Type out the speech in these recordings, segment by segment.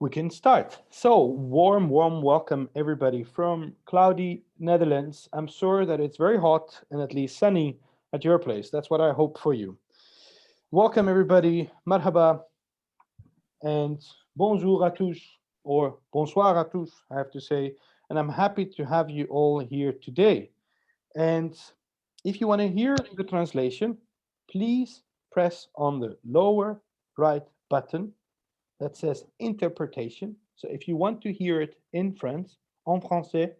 We can start. So warm welcome everybody from cloudy Netherlands. I'm sure that it's very hot and at least sunny at your place. That's what I hope for you. Welcome everybody, marhaba, and bonjour à tous, or bonsoir à tous, I have to say. And I'm happy to have you all here today. And if you want to hear the translation, please press on the lower right button that says interpretation. So if you want to hear it in French, en français,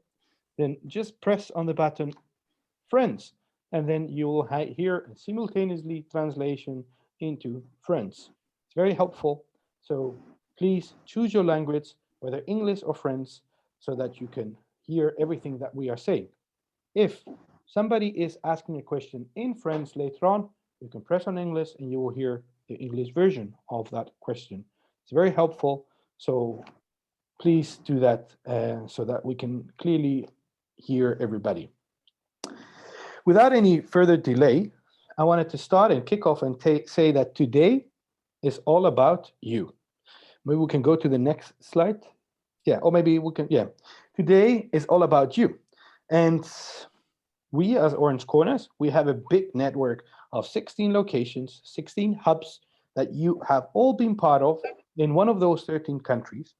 then just press on the button French, and then you will hear a simultaneously translation into French. It's very helpful. So please choose your language, whether English or French, so that you can hear everything that we are saying. If somebody is asking a question in French later on, you can press on English and you will hear the English version of that question. It's very helpful. So please do that so that we can clearly hear everybody. Without any further delay, I wanted to start and kick off and say that today is all about you. Maybe we can go to the next slide. Yeah, or maybe we can, yeah. Today is all about you. And we as Orange Corners, we have a big network of 16 locations, 16 hubs that you have all been part of in one of those 13 countries.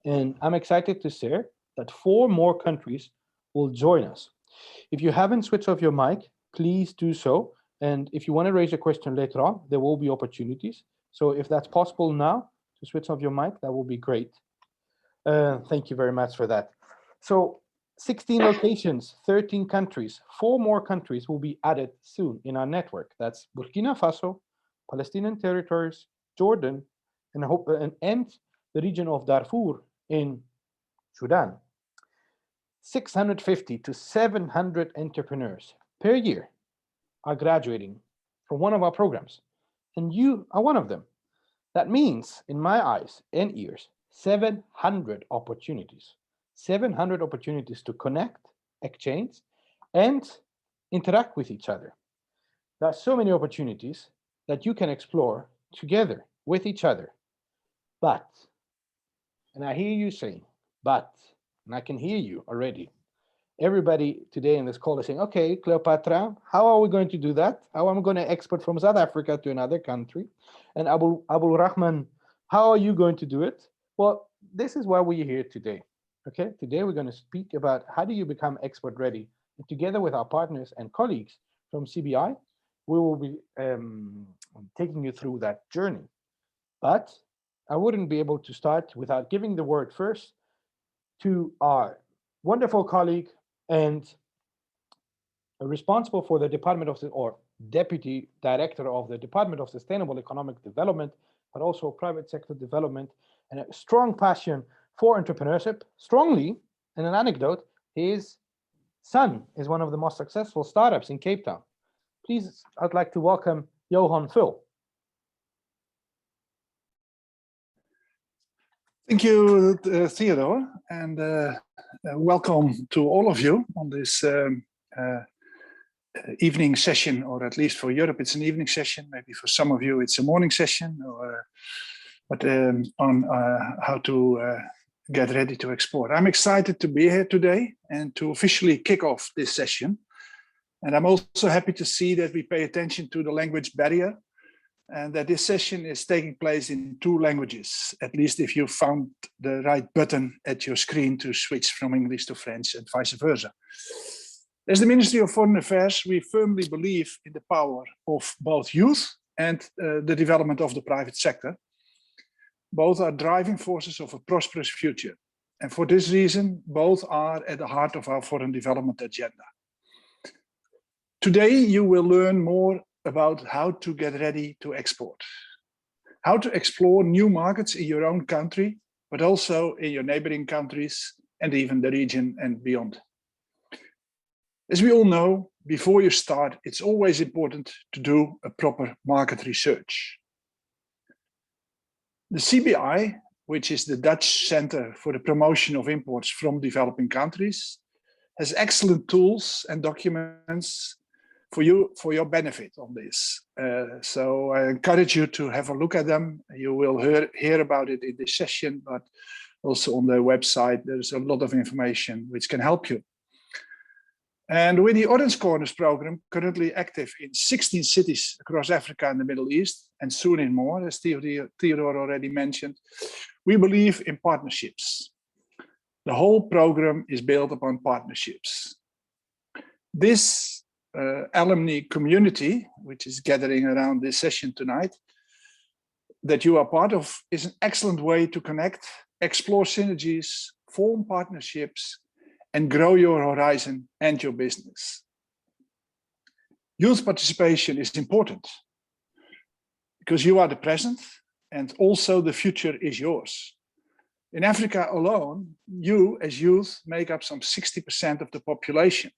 And I'm excited to share that 4 more countries will join us. If you haven't switched off your mic, please do so. And if you want to raise a question later on, there will be opportunities. So if that's possible now to switch off your mic, that will be great. Thank you very much for that. So 16 locations, 13 countries, 4 more countries will be added soon in our network. That's Burkina Faso, Palestinian territories, Jordan, and the region of Darfur in Sudan. 650 to 700 entrepreneurs per year are graduating from one of our programs, and you are one of them. That means, in my eyes and ears, 700 opportunities. 700 opportunities to connect, exchange, and interact with each other. There are so many opportunities that you can explore together with each other. But, and I hear you saying, but, and I can hear you already. Everybody today in this call is saying, okay, Cleopatra, how are we going to do that? How am I going to export from South Africa to another country? And Abu Rahman, how are you going to do it? Well, this is why we're here today. Okay, today we're going to speak about how do you become export ready. And together with our partners and colleagues from CBI, we will be taking you through that journey. But I wouldn't be able to start without giving the word first to our wonderful colleague and responsible for the Department of, or Deputy Director of the Department of Sustainable Economic Development, but also private sector development, and a strong passion for entrepreneurship. Strongly, and an anecdote, his son is one of the most successful startups in Cape Town. Please, I'd like to welcome Johan Vul. Thank you, Theodore, and welcome to all of you on this evening session, or at least for Europe, it's an evening session. Maybe for some of you, it's a morning session, but on how to get ready to export. I'm excited to be here today and to officially kick off this session. And I'm also happy to see that we pay attention to the language barrier, and that this session is taking place in 2 languages, at least if you found the right button at your screen to switch from English to French and vice versa. As the Ministry of Foreign Affairs, we firmly believe in the power of both youth and the development of the private sector. Both are driving forces of a prosperous future. And for this reason, both are at the heart of our foreign development agenda. Today, you will learn more about how to get ready to export, how to explore new markets in your own country, but also in your neighboring countries and even the region and beyond. As we all know, before you start, it's always important to do a proper market research. The CBI, which is the Dutch Center for the Promotion of Imports from Developing Countries, has excellent tools and documents for your benefit on this. So I encourage you to have a look at them. You will hear about it in this session, but also on their website, there's a lot of information which can help you. And with the Orange Corners program, currently active in 16 cities across Africa and the Middle East, and soon in more, as Theodore already mentioned, we believe in partnerships. The whole program is built upon partnerships. This alumni community, which is gathering around this session tonight, that you are part of, is an excellent way to connect, explore synergies, form partnerships, and grow your horizon and your business. Youth participation is important because you are the present and also the future is yours. In Africa alone, you as youth make up some 60% of the population.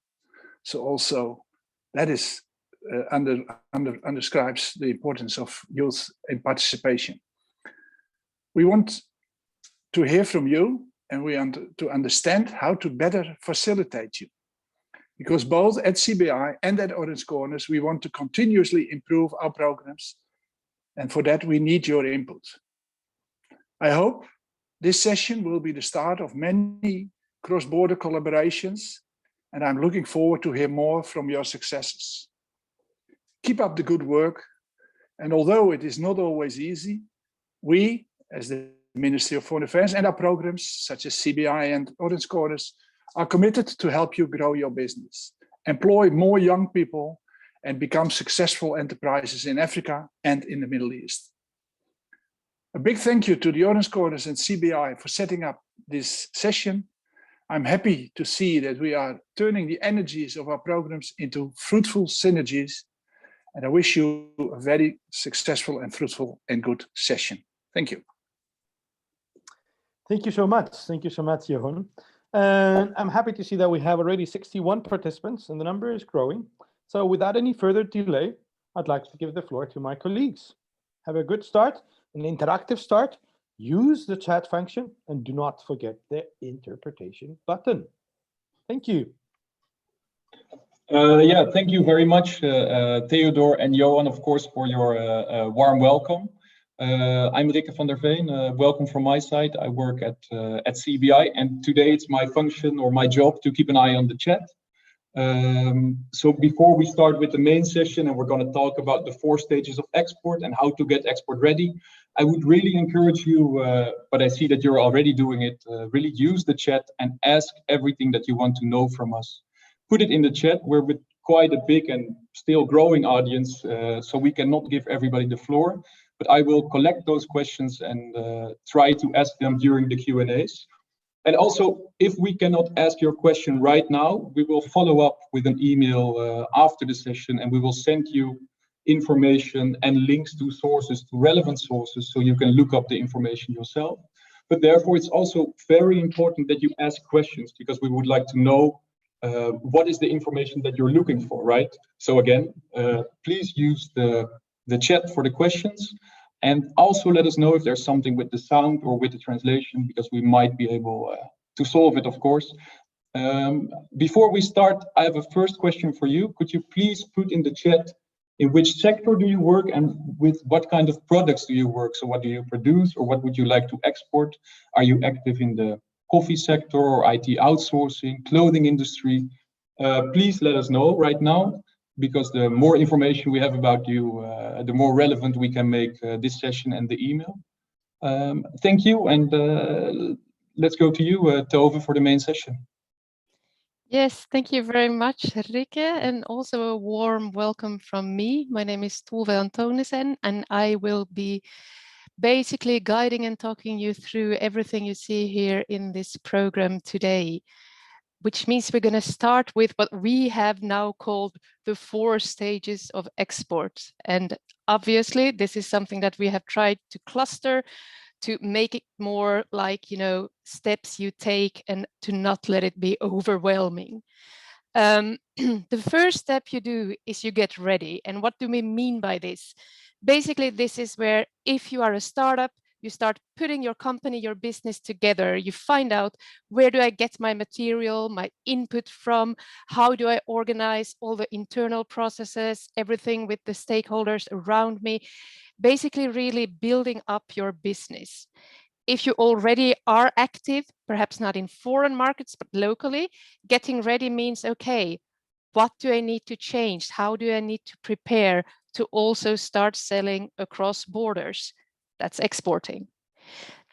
So also that is describes the importance of youth in participation. We want to hear from you, and we want to understand how to better facilitate you. Because both at CBI and at Orange Corners, we want to continuously improve our programs. And for that, we need your input. I hope this session will be the start of many cross-border collaborations, and I'm looking forward to hear more from your successes. Keep up the good work. And although it is not always easy, we, as the Ministry of Foreign Affairs and our programs, such as CBI and Orange Corners, are committed to help you grow your business, employ more young people, and become successful enterprises in Africa and in the Middle East. A big thank you to the Orange Corners and CBI for setting up this session. I'm happy to see that we are turning the energies of our programs into fruitful synergies, and I wish you a very successful and fruitful and good session. Thank you. Thank you so much. Thank you so much, Jeroen. And I'm happy to see that we have already 61 participants and the number is growing. So without any further delay, I'd like to give the floor to my colleagues. Have a good start, an interactive start. Use the chat function and do not forget the interpretation button. Thank you. Yeah, thank you very much, Theodore and Johan, of course, for your warm welcome. I'm Rikke van der Veen. Welcome from my side. I work at CBI, and today it's my function or my job to keep an eye on the chat. So before we start with the main session, and we're going to talk about the 4 stages of export and how to get export ready, I would really encourage you, but I see that you're already doing it, really use the chat and ask everything that you want to know from us. Put it in the chat. We're with quite a big and still growing audience, so we cannot give everybody the floor. But I will collect those questions and try to ask them during the Q&As. And also, if we cannot ask your question right now, we will follow up with an email after the session, and we will send you information and links to sources, to relevant sources, so you can look up the information yourself. But therefore, it's also very important that you ask questions, because we would like to know what is the information that you're looking for, right? So again, please use the chat for the questions, and also let us know if there's something with the sound or with the translation, because we might be able to solve it, of course. Before we start, I have a first question for you. Could you please put in the chat in which sector do you work and with what kind of products do you work? So what do you produce, or what would you like to export? Are you active in the coffee sector or IT outsourcing, clothing industry? Please let us know right now, because the more information we have about you, the more relevant we can make this session and the email. Thank you, and let's go to you, Tove, for the main session. Yes, thank you very much, Rikke, and also a warm welcome from me. My name is Tove Antonissen, and I will be basically guiding and talking you through everything you see here in this program today, which means we're going to start with what we have now called the 4 stages of export. And obviously, this is something that we have tried to cluster to make it more like, steps you take and to not let it be overwhelming. The first step you do is you get ready. And what do we mean by this? Basically, this is where if you are a startup, You start putting your company, your business together. You find out, where do I get my material, my input from? How do I organize all the internal processes, everything with the stakeholders around me? Basically, really building up your business. If you already are active, perhaps not in foreign markets, but locally, getting ready means, okay, what do I need to change? How do I need to prepare to also start selling across borders? That's exporting.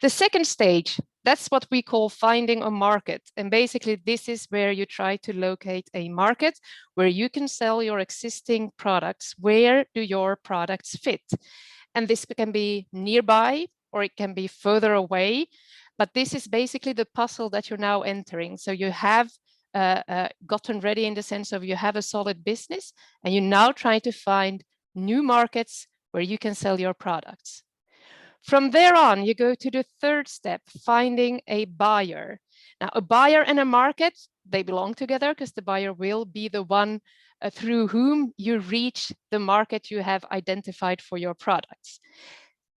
The second stage, that's what we call finding a market. And basically, this is where you try to locate a market where you can sell your existing products. Where do your products fit? And this can be nearby, or it can be further away. But this is basically the puzzle that you're now entering. So you have gotten ready in the sense of you have a solid business, and you're now trying to find new markets where you can sell your products. From there on, you go to the third step, finding a buyer. Now, a buyer and a market, they belong together because the buyer will be the one through whom you reach the market you have identified for your products.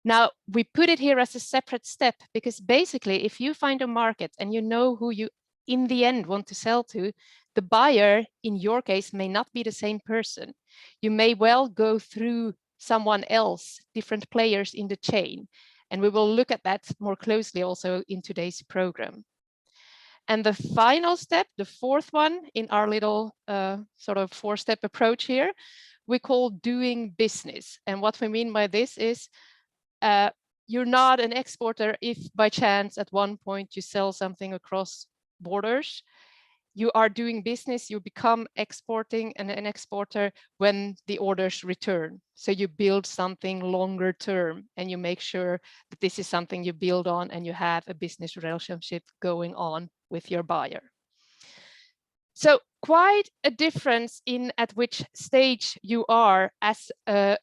Now, we put it here as a separate step because basically, if you find a market and you know who you in the end want to sell to, the buyer in your case may not be the same person. You may well go through someone else, different players in the chain. And we will look at that more closely also in today's program. And the final step, the fourth one in our little sort of four-step approach here, we call doing business. And what we mean by this is you're not an exporter if by chance at one point you sell something across borders. You are doing business, you become exporting and an exporter when the orders return. So you build something longer term and you make sure that this is something you build on and you have a business relationship going on with your buyer. So quite a difference in at which stage you are as a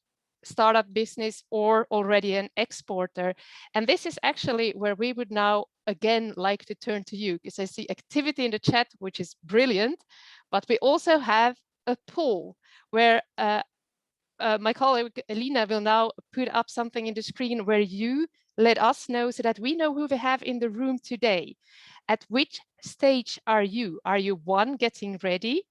startup business or already an exporter. And this is actually where we would now again like to turn to you, because I see activity in the chat, which is brilliant, but we also have a poll where my colleague Elina will now put up something in the screen where you let us know so that we know who we have in the room today. At which stage are you? Are you one, getting ready?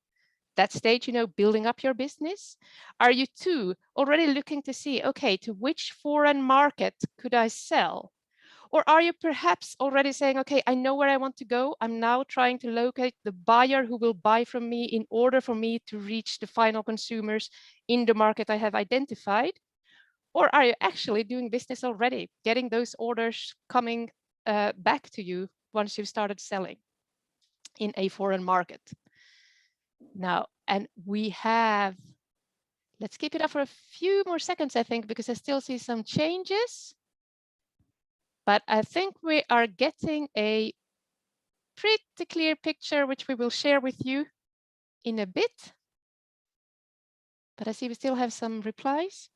That stage, you know, building up your business? Are you two, already looking to see, okay, to which foreign market could I sell? Or are you perhaps already saying, okay, I know where I want to go. I'm now trying to locate the buyer who will buy from me in order for me to reach the final consumers in the market I have identified? Or are you actually doing business already, getting those orders coming back to you once you've started selling in a foreign market? Now, and we have, let's keep it up for a few more seconds, I think, because I still see some changes. But I think we are getting a pretty clear picture, which we will share with you in a bit. But I see we still have some replies.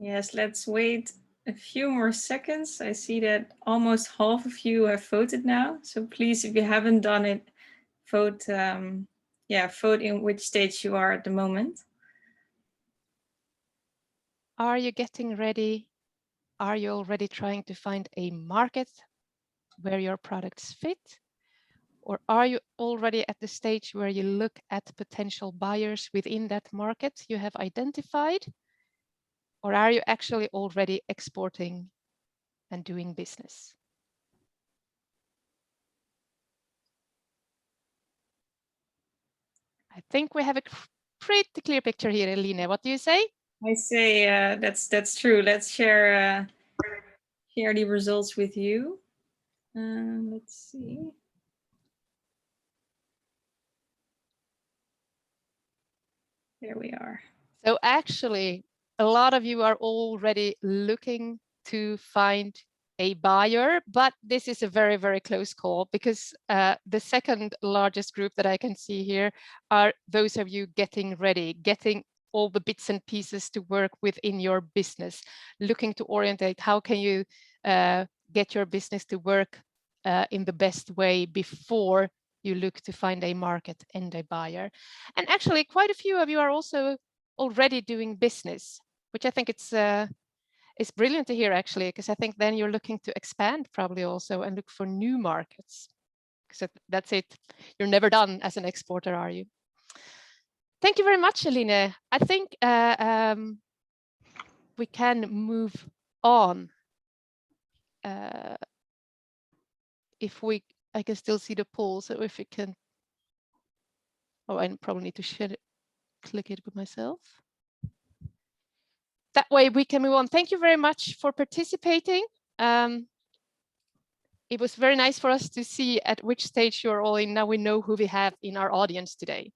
Yes, let's wait a few more seconds. I see that almost half of you have voted now. So please, if you haven't done it, vote, vote in which stage you are at the moment. Are you getting ready? Are you already trying to find a market where your products fit? Or are you already at the stage where you look at potential buyers within that market you have identified? Or are you actually already exporting and doing business? I think we have a pretty clear picture here, Eline. What do you say? I say that's true. Let's share the results with you. Let's see. There we are. So actually, a lot of you are already looking to find a buyer, but this is a very, very close call because the second largest group that I can see here are those of you getting ready, getting all the bits and pieces to work within your business, looking to orientate how can you get your business to work in the best way before you look to find a market and a buyer. And actually, quite a few of you are also already doing business, which I think it's is brilliant to hear, actually, because I think then you're looking to expand probably also and look for new markets. So that's it. You're never done as an exporter, are you? Thank you very much, Eline. I think we can move on. I can still see the poll, so if it can, oh, I probably need to share it, click it with myself. That way we can move on. Thank you very much for participating. It was very nice for us to see at which stage you're all in. Now we know who we have in our audience today.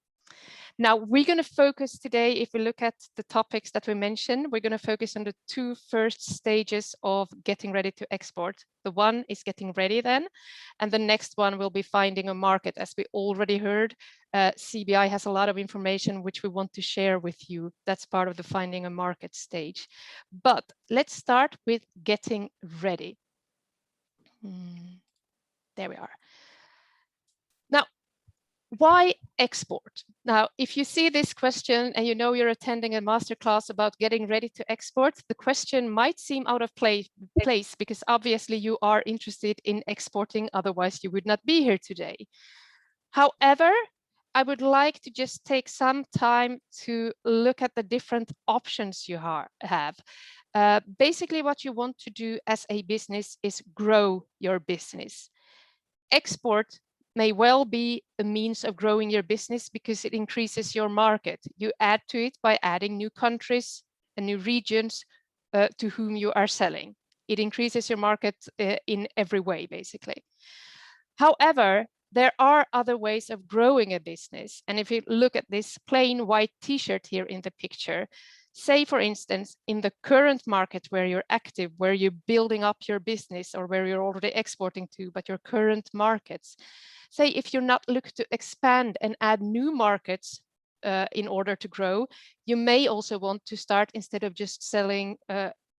Now we're going to focus today, if we look at the topics that we mentioned, we're going to focus on the two first stages of getting ready to export. The one is getting ready then, and the next one will be finding a market. As we already heard, CBI has a lot of information which we want to share with you. That's part of the finding a market stage. But let's start with getting ready. There we are. Now, why export? Now, if you see this question and you know you're attending a masterclass about getting ready to export, the question might seem out of place because obviously you are interested in exporting, otherwise you would not be here today. However, I would like to just take some time to look at the different options you have. Basically, what you want to do as a business is grow your business. Export may well be a means of growing your business because it increases your market. You add to it by adding new countries and new regions to whom you are selling. It increases your market in every way, basically. However, there are other ways of growing a business. And if you look at this plain white t-shirt here in the picture, say, for instance, in the current market where you're active, where you're building up your business or where you're already exporting to, but your current markets, say if you're not looking to expand and add new markets in order to grow, you may also want to start, instead of just selling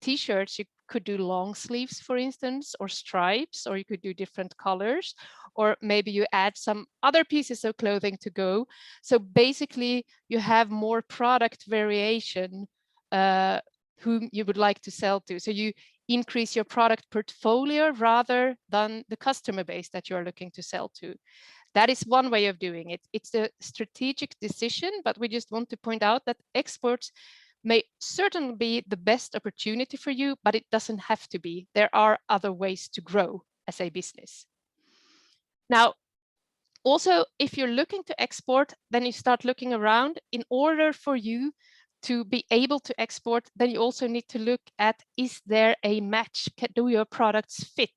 t-shirts, you could do long sleeves, for instance, or stripes, or you could do different colors, or maybe you add some other pieces of clothing to go. So basically you have more product variation whom you would like to sell to. So you increase your product portfolio rather than the customer base that you're looking to sell to. That is one way of doing it. It's a strategic decision, but we just want to point out that exports may certainly be the best opportunity for you, but it doesn't have to be. There are other ways to grow as a business. Now, also, if you're looking to export, then you start looking around. In order for you to be able to export, then you also need to look at, is there a match? Do your products fit?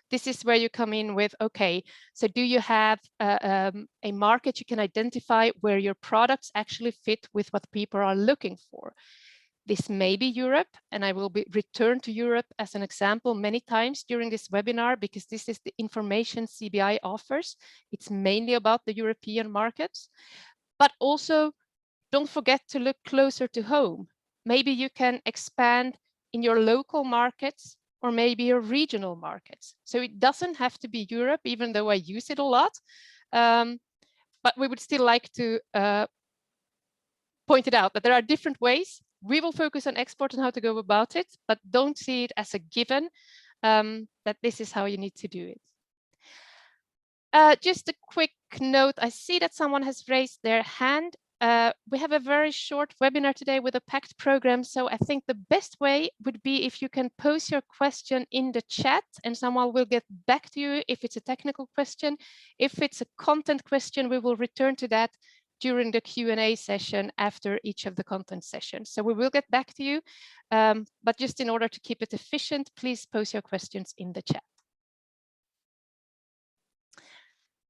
This is where you come in with, okay, so do you have a market you can identify where your products actually fit with what people are looking for? This may be Europe, and I will return to Europe as an example many times during this webinar because this is the information CBI offers. It's mainly about the European markets, but also don't forget to look closer to home. Maybe you can expand in your local markets or maybe your regional markets. So it doesn't have to be Europe, even though I use it a lot. But we would still like to point it out that there are different ways. We will focus on export and how to go about it, but don't see it as a given that this is how you need to do it. Just a quick note, I see that someone has raised their hand. We have a very short webinar today with a packed program, so I think the best way would be if you can post your question in the chat and someone will get back to you if it's a technical question. If it's a content question, we will return to that during the Q&A session after each of the content sessions. So we will get back to you, but just in order to keep it efficient, please post your questions in the chat.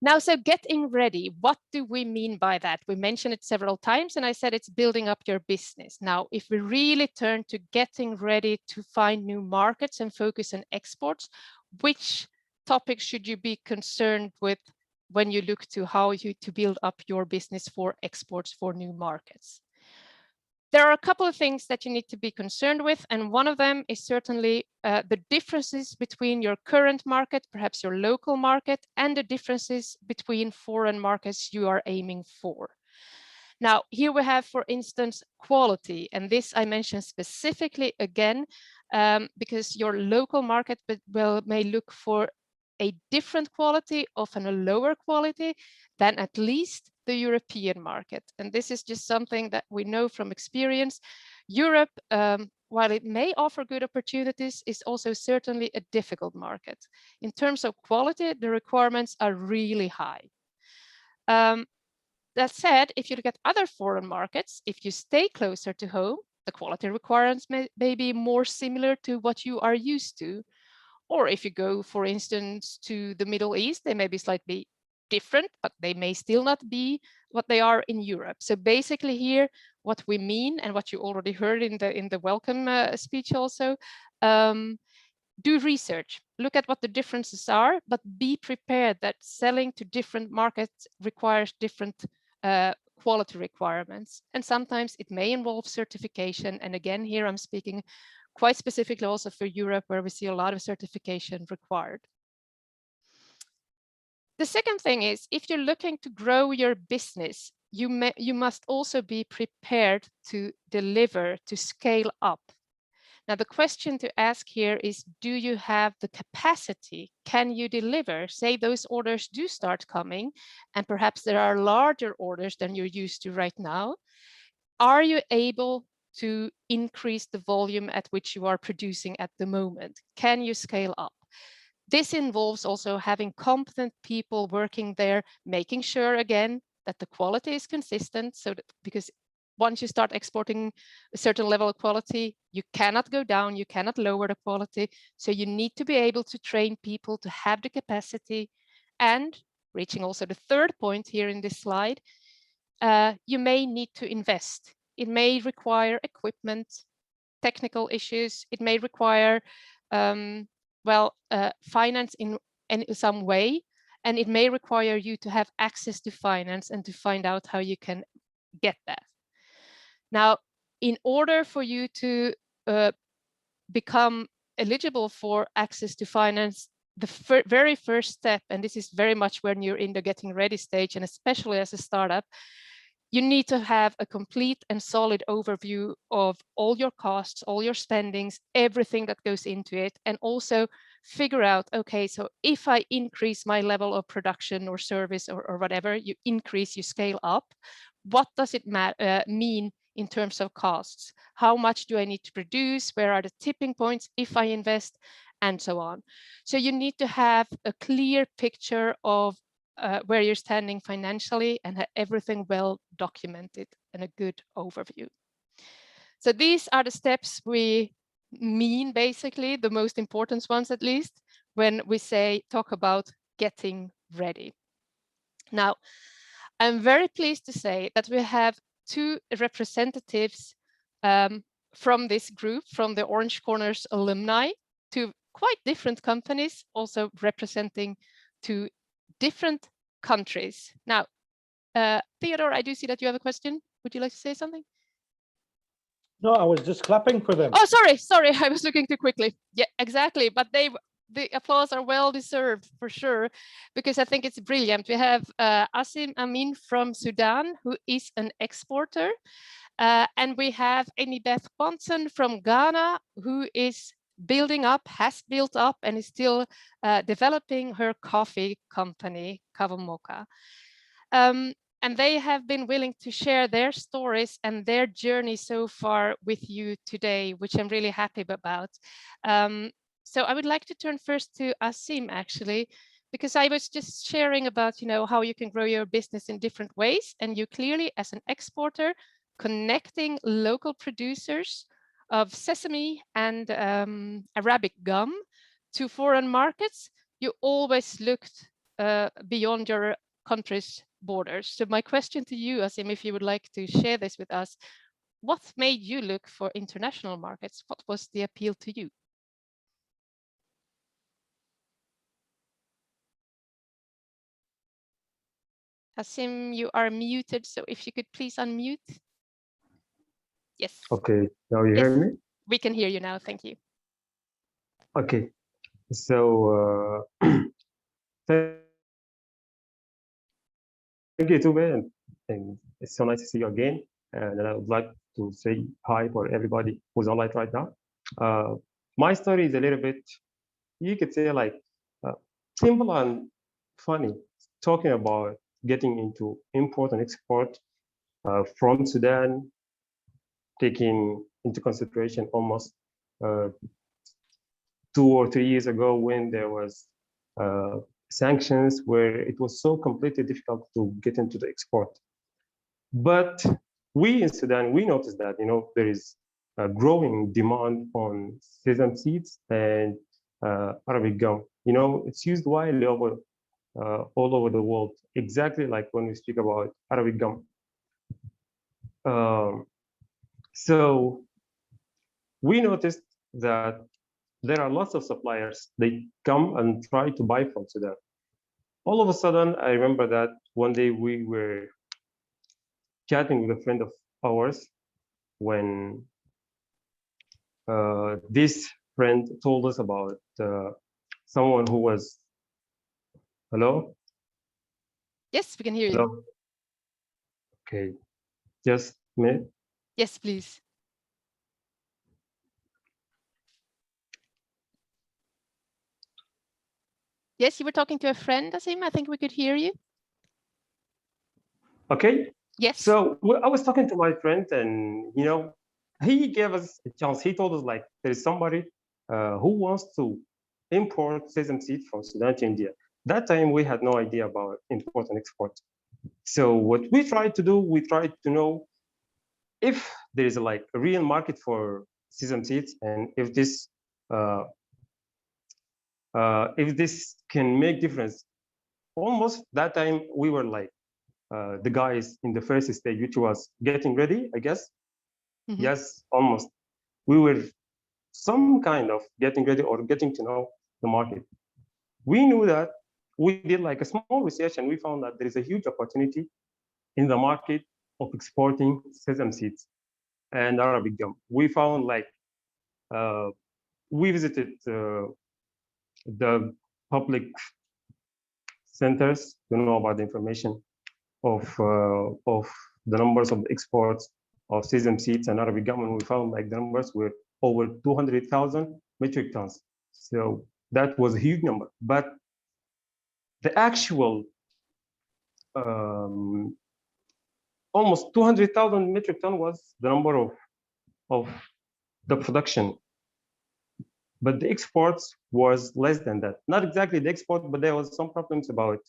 Now, so getting ready, what do we mean by that? We mentioned it several times, and I said it's building up your business. Now, if we really turn to getting ready to find new markets and focus on exports, which topics should you be concerned with when you look to how to build up your business for exports for new markets? There are a couple of things that you need to be concerned with, and one of them is certainly the differences between your current market, perhaps your local market, and the differences between foreign markets you are aiming for. Now, here we have, for instance, quality, and this I mentioned specifically again because your local market may look for a different quality, often a lower quality, than at least the European market. And this is just something that we know from experience. Europe, while it may offer good opportunities, is also certainly a difficult market. In terms of quality, the requirements are really high. That said, if you look at other foreign markets, if you stay closer to home, the quality requirements may be more similar to what you are used to. Or if you go, for instance, to the Middle East, they may be slightly different, but they may still not be what they are in Europe. So basically here, what we mean, and what you already heard in the welcome speech also, do research, look at what the differences are, but be prepared that selling to different markets requires different quality requirements. And sometimes it may involve certification. And again, here I'm speaking quite specifically also for Europe, where we see a lot of certification required. The second thing is, if you're looking to grow your business, you must also be prepared to deliver, to scale up. Now, the question to ask here is, do you have the capacity? Can you deliver? Say those orders do start coming, and perhaps there are larger orders than you're used to right now. Are you able to increase the volume at which you are producing at the moment? Can you scale up? This involves also having competent people working there, making sure, again, that the quality is consistent, so that, because once you start exporting a certain level of quality, you cannot go down, you cannot lower the quality. So you need to be able to train people to have the capacity. And reaching also the third point here in this slide, you may need to invest. It may require equipment, technical issues. It may require finance in some way, and it may require you to have access to finance and to find out how you can get that. Now, in order for you to become eligible for access to finance, the very first step, and this is very much when you're in the getting ready stage, and especially as a startup, you need to have a complete and solid overview of all your costs, all your spendings, everything that goes into it, and also figure out, okay, so if I increase my level of production or service or whatever, you increase, you scale up, what does it mean in terms of costs? How much do I need to produce? Where are the tipping points if I invest? And so on. So you need to have a clear picture of where you're standing financially and have everything well documented and a good overview. So these are the steps we mean, basically, the most important ones at least, when we talk about getting ready. Now, I'm very pleased to say that we have two representatives from this group, from the Orange Corners alumni, to quite different companies, also representing two different countries. Now, Theodore, I do see that you have a question. Would you like to say something? No, I was just clapping for them. Oh, sorry, I was looking too quickly. Yeah, exactly. But the applause are well deserved for sure, because I think it's brilliant. We have Asim Amin from Sudan, who is an exporter. And we have Amy Beth Bonson from Ghana, who is has built up and is still developing her coffee company, Kavamoka. And they have been willing to share their stories and their journey so far with you today, which I'm really happy about. So I would like to turn first to Asim, actually, because I was just sharing about, how you can grow your business in different ways. And you clearly, as an exporter, connecting local producers of sesame and Arabic gum to foreign markets, you always looked beyond your country's borders. So my question to you, Asim, if you would like to share this with us, what made you look for international markets? What was the appeal to you? Asim, you are muted, so if you could please unmute. Yes. Okay, now you hear me? We can hear you now, thank you. Okay, so thank you too, man. And it's so nice to see you again. And I would like to say hi for everybody who's online right now. my story is a little bit, you could say like simple and funny, talking about getting into import and export from Sudan, taking into consideration almost 2 or 3 years ago when there was sanctions where it was so completely difficult to get into the export. But we in Sudan, we noticed that, there is a growing demand on sesame seeds and Arabic gum. It's used widely all over the world, exactly like when we speak about Arabic gum. So we noticed that there are lots of suppliers. They come and try to buy from Sudan. All of a sudden, I remember that one day we were chatting with a friend of ours when this friend told us about someone who was, hello? Yes, we can hear you. Hello? Okay, just a minute. Yes, please. Yes, you were talking to a friend, Asim. I think we could hear you. Okay. Yes. So I was talking to my friend, and he gave us a chance. He told us like there is somebody who wants to import sesame seed from Sudan to India. That time we had no idea about import and export. So what we tried to do, we tried to know if there is like a real market for sesame seeds, and if this can make difference. Almost that time we were like the guys in the first stage, which was getting ready, I guess. Mm-hmm. Yes, almost. We were some kind of getting ready or getting to know the market. We knew that we did like a small research, and we found that there is a huge opportunity in the market of exporting sesame seeds and Arabic gum. We found like we visited the public centers to know about the information of the numbers of the exports of sesame seeds and Arabic gum, and we found like the numbers were over 200,000 metric tons. So that was a huge number. But the actual almost 200,000 metric ton was the number of the production. But the exports was less than that. Not exactly the export, but there was some problems about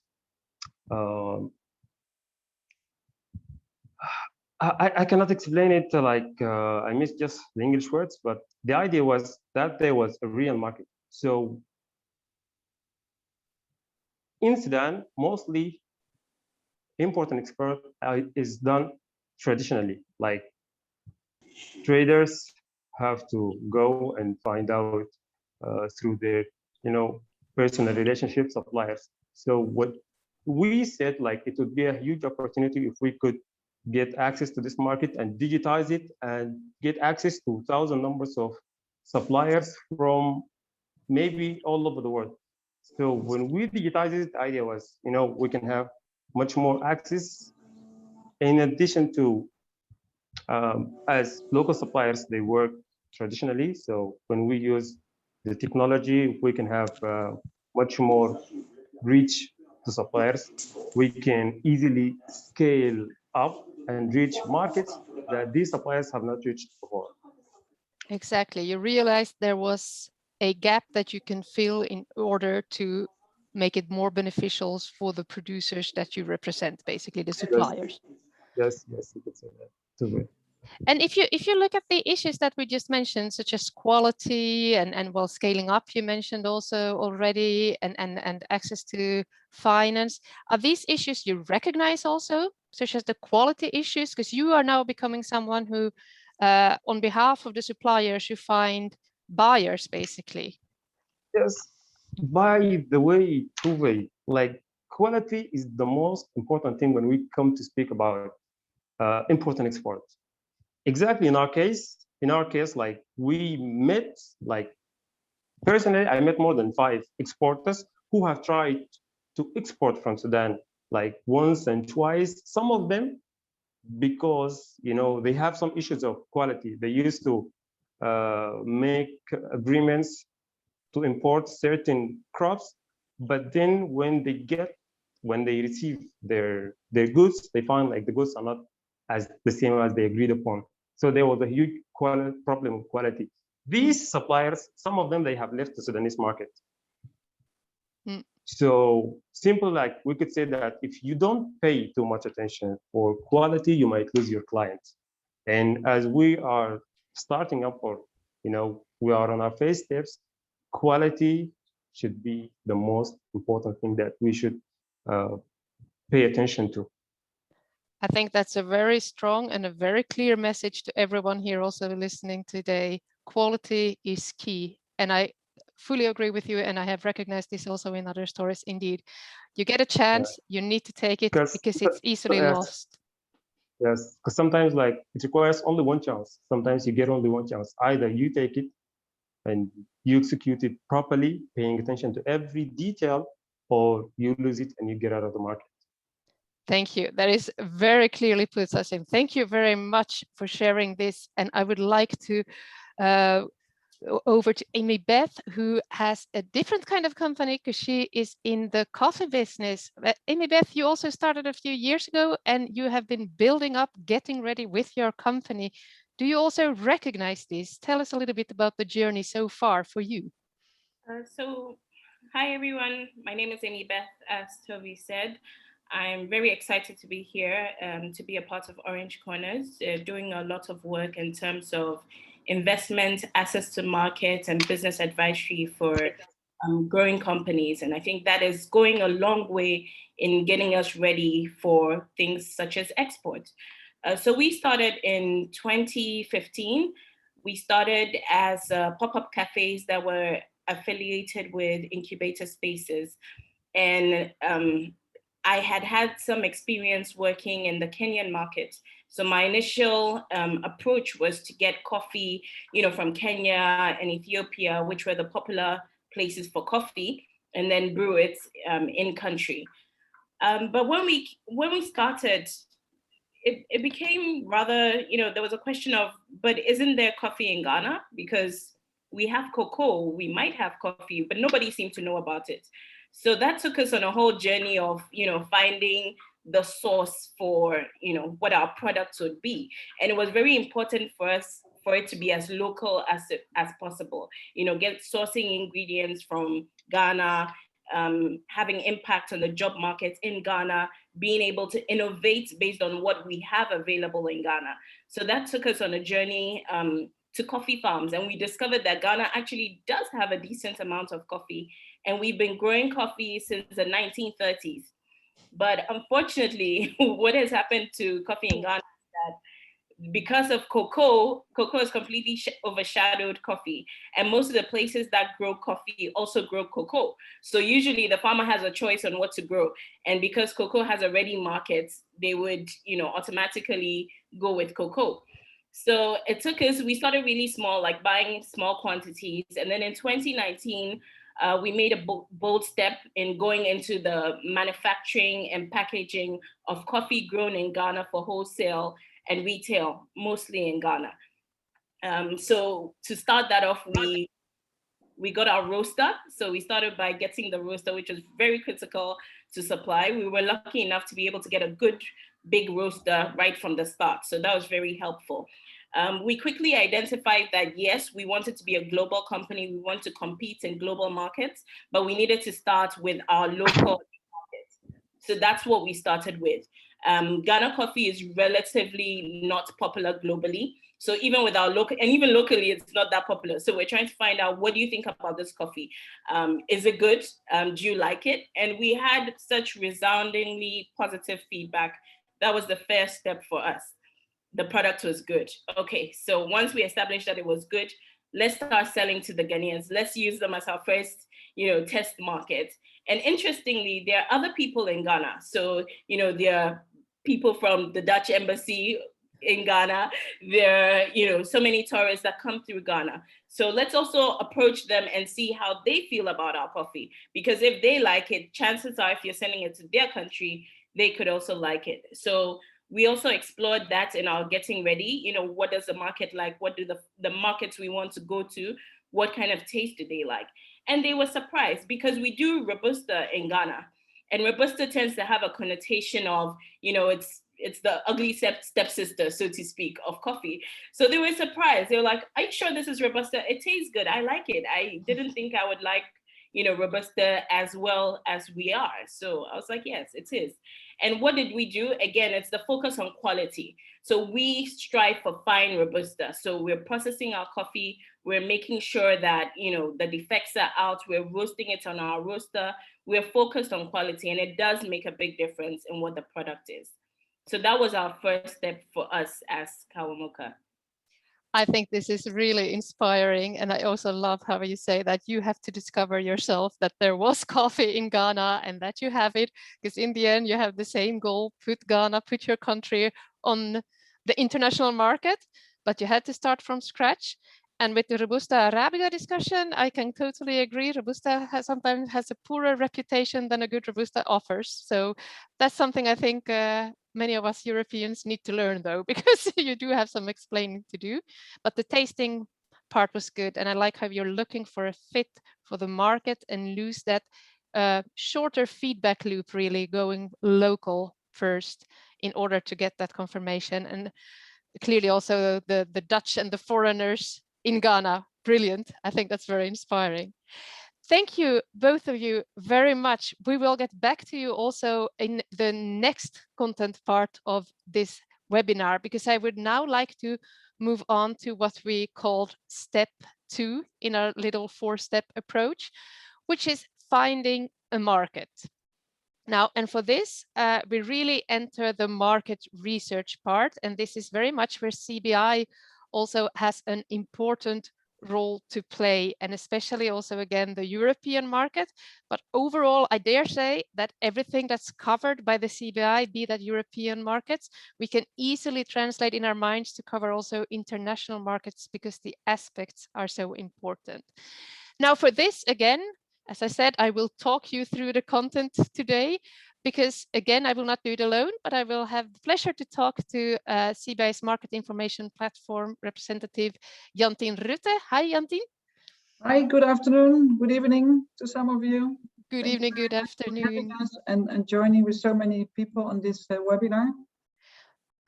I cannot explain it like I miss just the English words, but the idea was that there was a real market. So in Sudan, mostly import and export is done traditionally. Like traders have to go and find out through their, personal relationship suppliers. So what we said, like it would be a huge opportunity if we could get access to this market and digitize it and get access to thousand numbers of suppliers from maybe all over the world. So when we digitize it, the idea was, we can have much more access. In addition to, as local suppliers, they work traditionally. So when we use the technology, we can have much more reach to suppliers. We can easily scale up and reach markets that these suppliers have not reached before. Exactly. You realized there was a gap that you can fill in order to make it more beneficial for the producers that you represent, basically the suppliers. Yes, you could say that too. And if you look at the issues that we just mentioned, such as quality and well, scaling up, you mentioned also already, and access to finance, are these issues you recognize also, such as the quality issues? Because you are now becoming someone who, on behalf of the suppliers, you find buyers, basically. Yes. By the way, Tuve, like quality is the most important thing when we come to speak about import and export. Exactly in our case, like we met, like personally, I met more than 5 exporters who have tried to export from Sudan, like once and twice. Some of them, because they have some issues of quality. They used to make agreements to import certain crops, but then when they receive their goods, they find like the goods are not as the same as they agreed upon. So there was a huge problem with quality. These suppliers, some of them, they have left the Sudanese market. So simple, like we could say that if you don't pay too much attention for quality, you might lose your clients. And as we are starting up, or we are on our first steps, quality should be the most important thing that we should pay attention to. I think that's a very strong and a very clear message to everyone here also listening today. Quality is key. And I fully agree with you. And I have recognized this also in other stories. Indeed, you get a chance, you need to take it because it's easily lost. Yes, because sometimes like it requires only one chance. Sometimes you get only one chance. Either you take it and you execute it properly, paying attention to every detail, or you lose it and you get out of the market. Thank you. That is very clearly puts us in. Thank you very much for sharing this. And I would like to over to Amy Beth, who has a different kind of company because she is in the coffee business. Amy Beth, you also started a few years ago and you have been building up, getting ready with your company. Do you also recognize this? Tell us a little bit about the journey so far for you. Hi everyone. My name is Amy Beth, as Toby said. I'm very excited to be here, to be a part of Orange Corners, doing a lot of work in terms of investment, access to market, and business advisory for growing companies. And I think that is going a long way in getting us ready for things such as export. So we started in 2015. We started as pop-up cafes that were affiliated with incubator spaces. And I had some experience working in the Kenyan market. So my initial approach was to get coffee, from Kenya and Ethiopia, which were the popular places for coffee, and then brew it in country. But when we started, it became rather, there was a question of, but isn't there coffee in Ghana? Because we have cocoa, we might have coffee, but nobody seemed to know about it. So that took us on a whole journey of, finding the source for, what our products would be. And it was very important for us for it to be as local as possible, get sourcing ingredients from Ghana, having impact on the job market in Ghana, being able to innovate based on what we have available in Ghana. So that took us on a journey to coffee farms. And we discovered that Ghana actually does have a decent amount of coffee. And we've been growing coffee since the 1930s. But unfortunately, what has happened to coffee in Ghana is that because of cocoa has completely overshadowed coffee. And most of the places that grow coffee also grow cocoa. So usually the farmer has a choice on what to grow. And because cocoa has a ready market, they would, automatically go with cocoa. So it took us, we started really small, like buying small quantities. And then in 2019, we made a bold step in going into the manufacturing and packaging of coffee grown in Ghana for wholesale and retail, mostly in Ghana. So to start that off, we got our roaster. So we started by getting the roaster, which was very critical to supply. We were lucky enough to be able to get a good big roaster right from the start. So that was very helpful. We quickly identified that, yes, we wanted to be a global company. We want to compete in global markets, but we needed to start with our local markets. So that's what we started with. Ghana coffee is relatively not popular globally. So even with our local, and even locally, it's not that popular. So we're trying to find out, what do you think about this coffee? Is it good? Do you like it? And we had such resoundingly positive feedback. That was the first step for us. The product was good. Okay, so once we established that it was good, let's start selling to the Ghanaians. Let's use them as our first, test market. And interestingly, there are other people in Ghana. So, there are people from the Dutch embassy in Ghana. There are, so many tourists that come through Ghana. So let's also approach them and see how they feel about our coffee. Because if they like it, chances are if you're sending it to their country, they could also like it. So we also explored that in our getting ready. What does the market like? What do the markets we want to go to? What kind of taste do they like? And they were surprised because we do Robusta in Ghana. And Robusta tends to have a connotation of, it's the ugly stepsister, so to speak, of coffee. So they were surprised. They were like, are you sure this is Robusta? It tastes good. I like it. I didn't think I would like, Robusta as well as we are. So I was like, yes, it is. And what did we do? Again, it's the focus on quality. So we strive for fine Robusta. So we're processing our coffee. We're making sure that, the defects are out. We're roasting it on our roaster. We're focused on quality, and it does make a big difference in what the product is. So that was our first step for us as Kawamoka. I think this is really inspiring. And I also love how you say that you have to discover yourself that there was coffee in Ghana and that you have it, because in the end you have the same goal, put Ghana, put your country on the international market, but you had to start from scratch. And with the Robusta Arabica discussion, I can totally agree. Robusta sometimes has a poorer reputation than a good Robusta offers. So that's something I think many of us Europeans need to learn, though, because you do have some explaining to do. But the tasting part was good. And I like how you're looking for a fit for the market and lose that shorter feedback loop, really going local first in order to get that confirmation. And clearly also the Dutch and the foreigners in Ghana, brilliant. I think that's very inspiring. Thank you, both of you, very much. We will get back to you also in the next content part of this webinar, because I would now like to move on to what we called step 2 in our little 4-step approach, which is finding a market. Now, and for this, we really enter the market research part, and this is very much where CBI also has an important role to play, and especially also, again, the European market. But overall, I dare say that everything that's covered by the CBI, be that European markets, we can easily translate in our minds to cover also international markets, because the aspects are so important. Now, for this, again, as I said, I will talk you through the content today, because again, I will not do it alone, but I will have the pleasure to talk to CBI's Market Information Platform representative, Jantien Rutte. Hi, Jantien. Hi, good afternoon, good evening to some of you. Good evening, good afternoon. And joining with so many people on this webinar.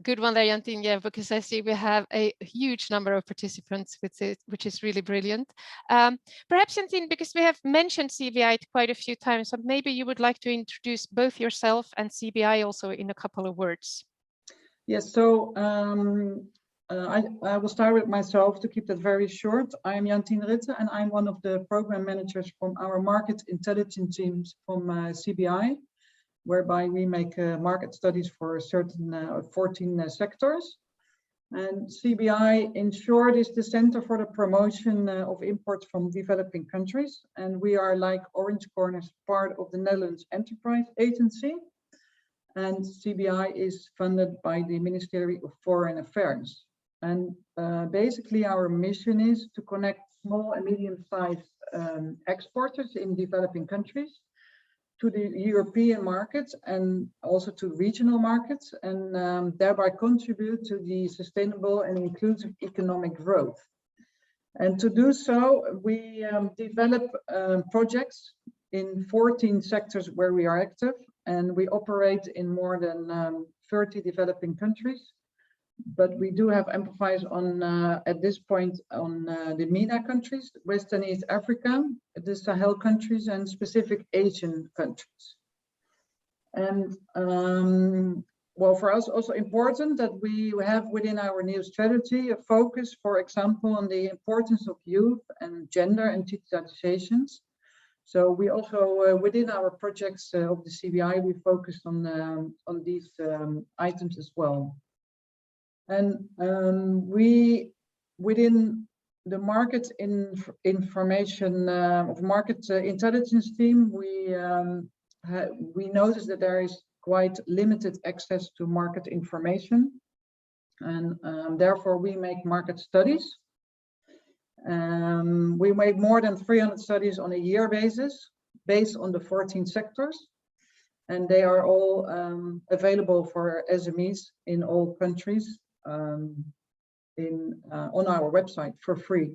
Good one there, Jantien. Yeah, because I see we have a huge number of participants with it, which is really brilliant. Perhaps, Jantien, because we have mentioned CBI quite a few times, so maybe you would like to introduce both yourself and CBI also in a couple of words. Yes, so I will start with myself to keep that very short. I am Jantien Rutte, and I'm one of the program managers from our market intelligence teams from CBI, whereby we make market studies for certain 14 sectors. And CBI, in short, is the Center for the Promotion of Imports from Developing Countries. And we are, like Orange Corners, part of the Netherlands Enterprise Agency. And CBI is funded by the Ministry of Foreign Affairs. And basically our mission is to connect small and medium-sized exporters in developing countries to the European markets and also to regional markets, and thereby contribute to the sustainable and inclusive economic growth. And to do so, we develop projects in 14 sectors where we are active, and we operate in more than 30 developing countries. But we do have emphasis on, at this point, on the MENA countries, West and East Africa, the Sahel countries, and specific Asian countries. And well, for us also important that we have within our new strategy a focus, for example, on the importance of youth and gender and digitalizations. So we also, within our projects of the CBI, we focus on these items as well. And we, within the market information of market intelligence team, we noticed that there is quite limited access to market information, and therefore we make market studies. We make more than 300 studies on a year basis, based on the 14 sectors. and they are all available for SMEs in all countries on our website for free.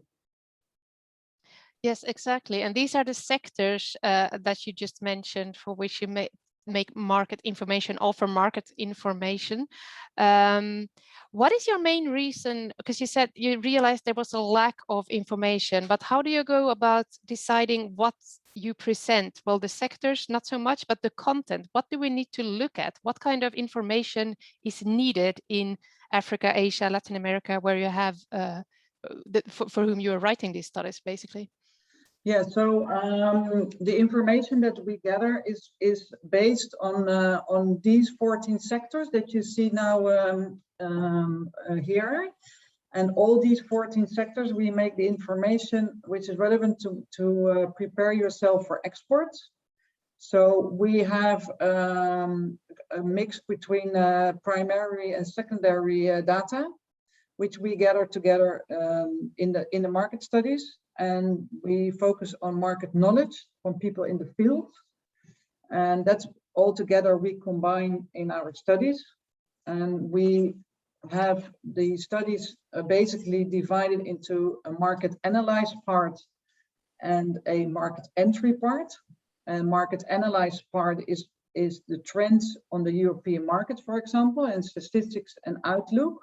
Yes, exactly. And these are the sectors that you just mentioned for which you make market information, offer market information. What is your main reason? Because you said you realized there was a lack of information, but how do you go about deciding what you present? Well, the sectors, not so much, but the content. What do we need to look at? What kind of information is needed in Africa, Asia, Latin America, where you have for whom you are writing these studies, basically? Yeah, so the information that we gather is based on these 14 sectors that you see now here, and all these 14 sectors we make the information which is relevant to prepare yourself for exports. So we have a mix between primary and secondary data, which we gather together in the market studies. And we focus on market knowledge from people in the field. And that's all together we combine in our studies. And we have the studies basically divided into a market analyze part and a market entry part. And market analyze part is the trends on the European market, for example, and statistics and outlook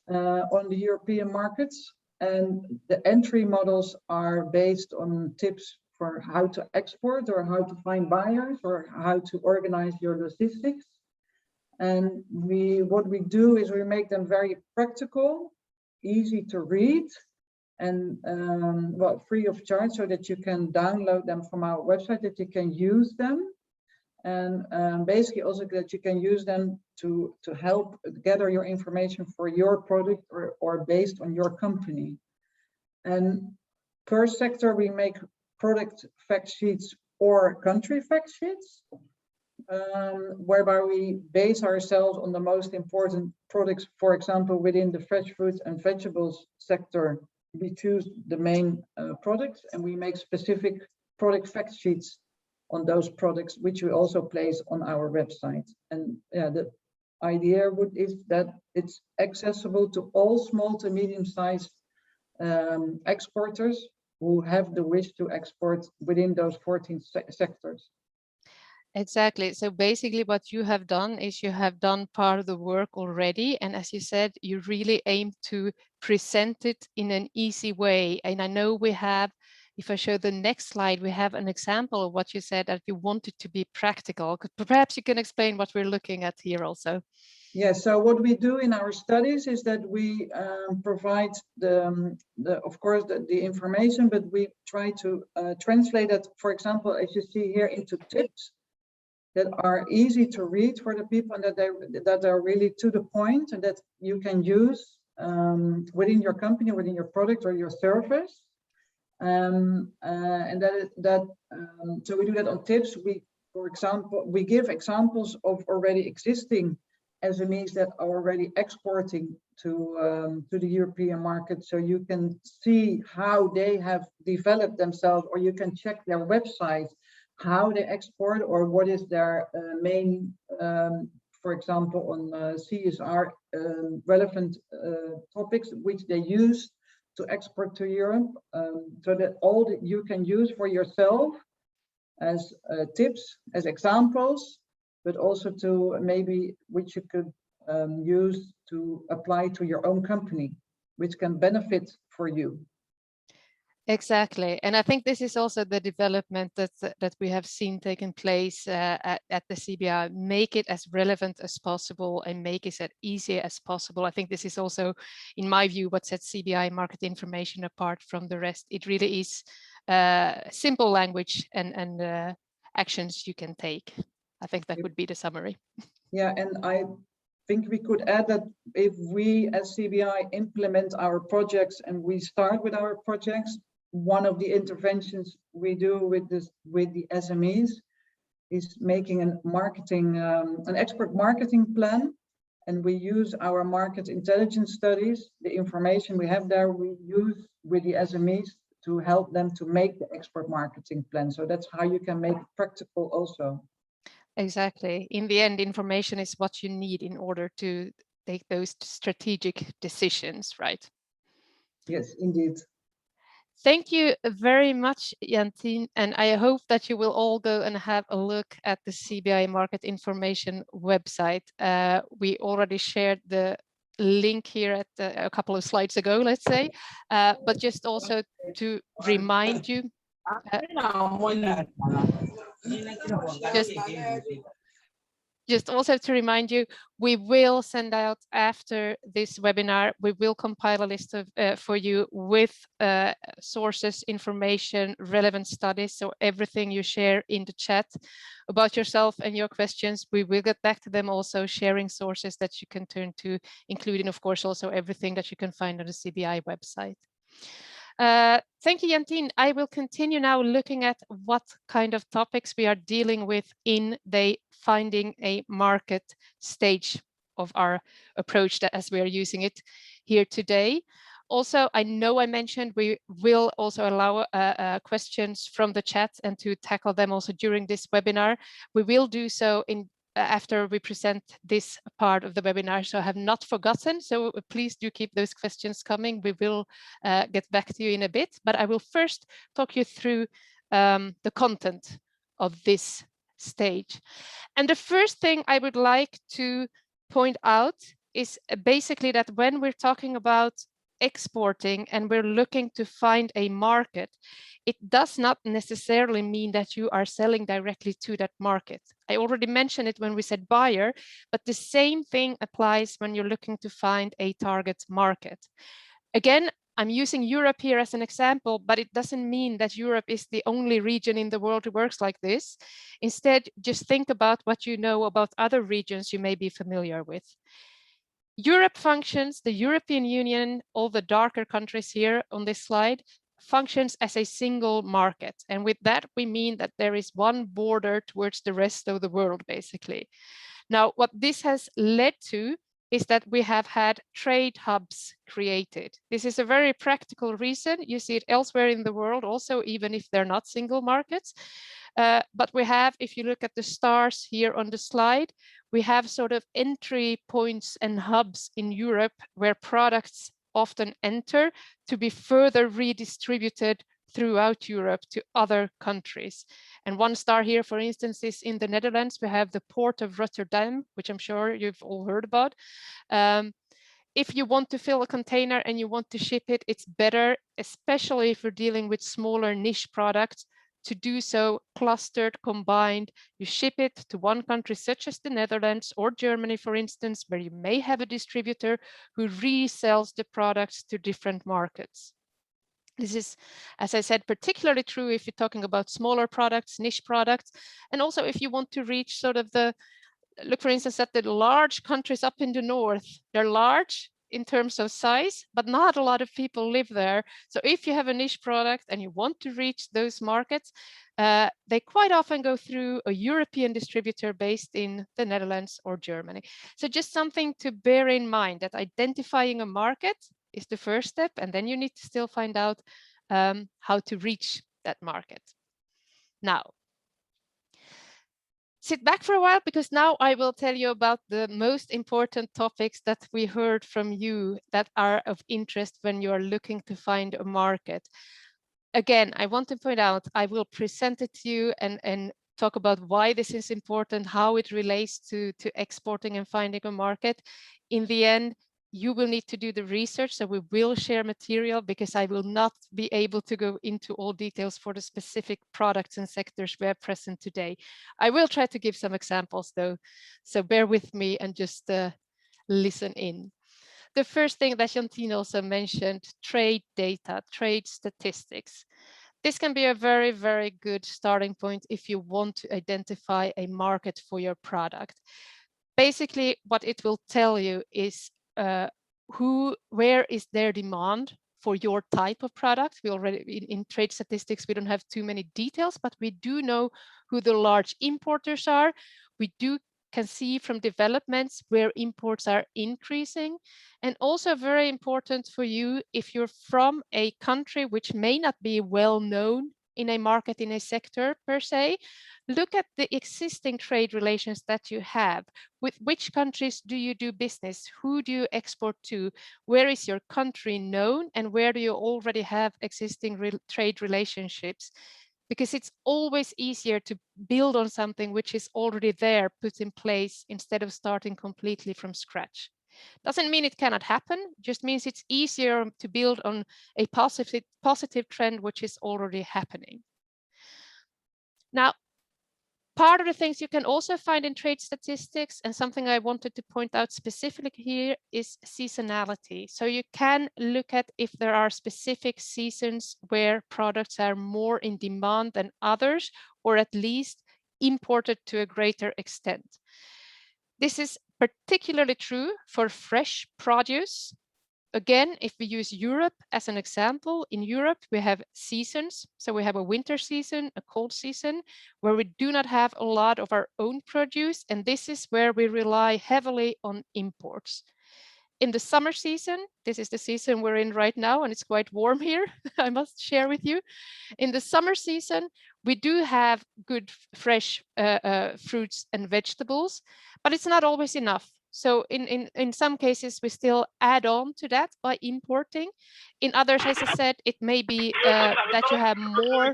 on the European markets. And the entry models are based on tips for how to export or how to find buyers or how to organize your logistics. And what we do is we make them very practical, easy to read, and well, free of charge, so that you can download them from our website, that you can use them. And basically also that you can use them to help gather your information for your product or based on your company. And per sector, we make product fact sheets or country fact sheets, whereby we base ourselves on the most important products. For example, within the fresh fruits and vegetables sector, we choose the main products, and we make specific product fact sheets on those products, which we also place on our website. And yeah, the idea is that it's accessible to all small to medium-sized exporters who have the wish to export within those 14 sectors. Exactly. So basically what you have done is you have done part of the work already. And as you said, you really aim to present it in an easy way. And I know we have, if I show the next slide, we have an example of what you said, that you want it to be practical. Perhaps you can explain what we're looking at here also. Yeah, so what we do in our studies is that we provide of course the information, but we try to translate it, for example, as you see here, into tips that are easy to read for the people, and that are really to the point, and that you can use within your company, within your product or your service. And so we do that on tips. For example, we give examples of already existing SMEs that are already exporting to the European market, so you can see how they have developed themselves, or you can check their website how they export, or what is their main, for example, on CSR relevant topics which they use to export to Europe, so that all that you can use for yourself as tips, as examples, but also to maybe which you could use to apply to your own company, which can benefit for you. Exactly. And I think this is also the development that we have seen taking place at the CBI. Make it as relevant as possible and make it as easy as possible. I think this is also, in my view, what sets CBI market information apart from the rest. It really is simple language and actions you can take. I think that would be the summary. Yeah, and I think we could add that if we as CBI implement our projects and we start with our projects, one of the interventions we do with the SMEs is making an export marketing plan, and we use our market intelligence studies, the information we have there, we use with the SMEs to help them to make the export marketing plan. So that's how you can make it practical also. Exactly. In the end, information is what you need in order to take those strategic decisions, right? Yes, indeed. Thank you very much, Jantien, and I hope that you will all go and have a look at the CBI Market Information website. We already shared the link here at a couple of slides ago, let's say, but just also to remind you, just also to remind you, we will send out after this webinar, we will compile a list of for you with sources, information, relevant studies. So everything you share in the chat about yourself and your questions, we will get back to them, also sharing sources that you can turn to, including of course also everything that you can find on the CBI website. Thank you, Jantien. I will continue now looking at what kind of topics we are dealing with in the finding a market stage of our approach, that as we are using it here today. Also, I know I mentioned we will also allow questions from the chat and to tackle them also during this webinar. We will do so in after we present this part of the webinar, so I have not forgotten. So please do keep those questions coming. We will get back to you in a bit, but I will first talk you through the content of this stage. And the first thing I would like to point out is basically that when we're talking about exporting and we're looking to find a market, it does not necessarily mean that you are selling directly to that market. I already mentioned it when we said buyer, but the same thing applies when you're looking to find a target market. Again, I'm using Europe here as an example, but it doesn't mean that Europe is the only region in the world who works like this. Instead, just think about what you know about other regions you may be familiar with. Europe functions, the European Union, all the darker countries here on this slide, functions as a single market. And with that, we mean that there is one border towards the rest of the world, basically. Now, what this has led to is that we have had trade hubs created. This is a very practical reason. You see it elsewhere in the world also, even if they're not single markets. But we have, if you look at the stars here on the slide, we have sort of entry points and hubs in Europe where products often enter to be further redistributed throughout Europe to other countries. And one star here, for instance, is in the Netherlands. We have the port of Rotterdam, which I'm sure you've all heard about. If you want to fill a container and you want to ship it, it's better, especially if you're dealing with smaller niche products, to do so clustered, combined. You ship it to one country such as the Netherlands or Germany, for instance, where you may have a distributor who resells the products to different markets. This is, as I said, particularly true if you're talking about smaller products, niche products, and also if you want to reach sort of the, look for instance at the large countries up in the north. They're large in terms of size, but not a lot of people live there. So if you have a niche product and you want to reach those markets, they quite often go through a European distributor based in the Netherlands or Germany. So just something to bear in mind, that identifying a market is the first step, and then you need to still find out how to reach that market. Now, sit back for a while, because now I will tell you about the most important topics that we heard from you that are of interest when you are looking to find a market. Again, I want to point out, I will present it to you and talk about why this is important, how it relates to exporting and finding a market. In the end, you will need to do the research, so we will share material, because I will not be able to go into all details for the specific products and sectors we are present today. I will try to give some examples though, so bear with me and just listen in. The first thing that Jantien also mentioned, trade data, trade statistics. This can be a very, very good starting point if you want to identify a market for your product. Basically, what it will tell you is where is their demand for your type of product. We already, in trade statistics, we don't have too many details, but we do know who the large importers are. We can see from developments where imports are increasing. And also very important for you, if you're from a country which may not be well known in a market, in a sector per se. Look at the existing trade relations that you have. With which countries do you do business? Who do you export to? Where is your country known? And where do you already have existing trade relationships? Because it's always easier to build on something which is already there, put in place, instead of starting completely from scratch. Doesn't mean it cannot happen, just means it's easier to build on a positive trend which is already happening. Now, part of the things you can also find in trade statistics, and something I wanted to point out specifically here, is seasonality. So you can look at if there are specific seasons where products are more in demand than others, or at least imported to a greater extent. This is particularly true for fresh produce. Again, if we use Europe as an example, in Europe we have seasons. So we have a winter season, a cold season, where we do not have a lot of our own produce, and this is where we rely heavily on imports. In the summer season, this is the season we're in right now, and it's quite warm here, I must share with you. In the summer season, we do have good fresh fruits and vegetables, but it's not always enough. So in some cases, we still add on to that by importing. In others, as I said, it may be that you have more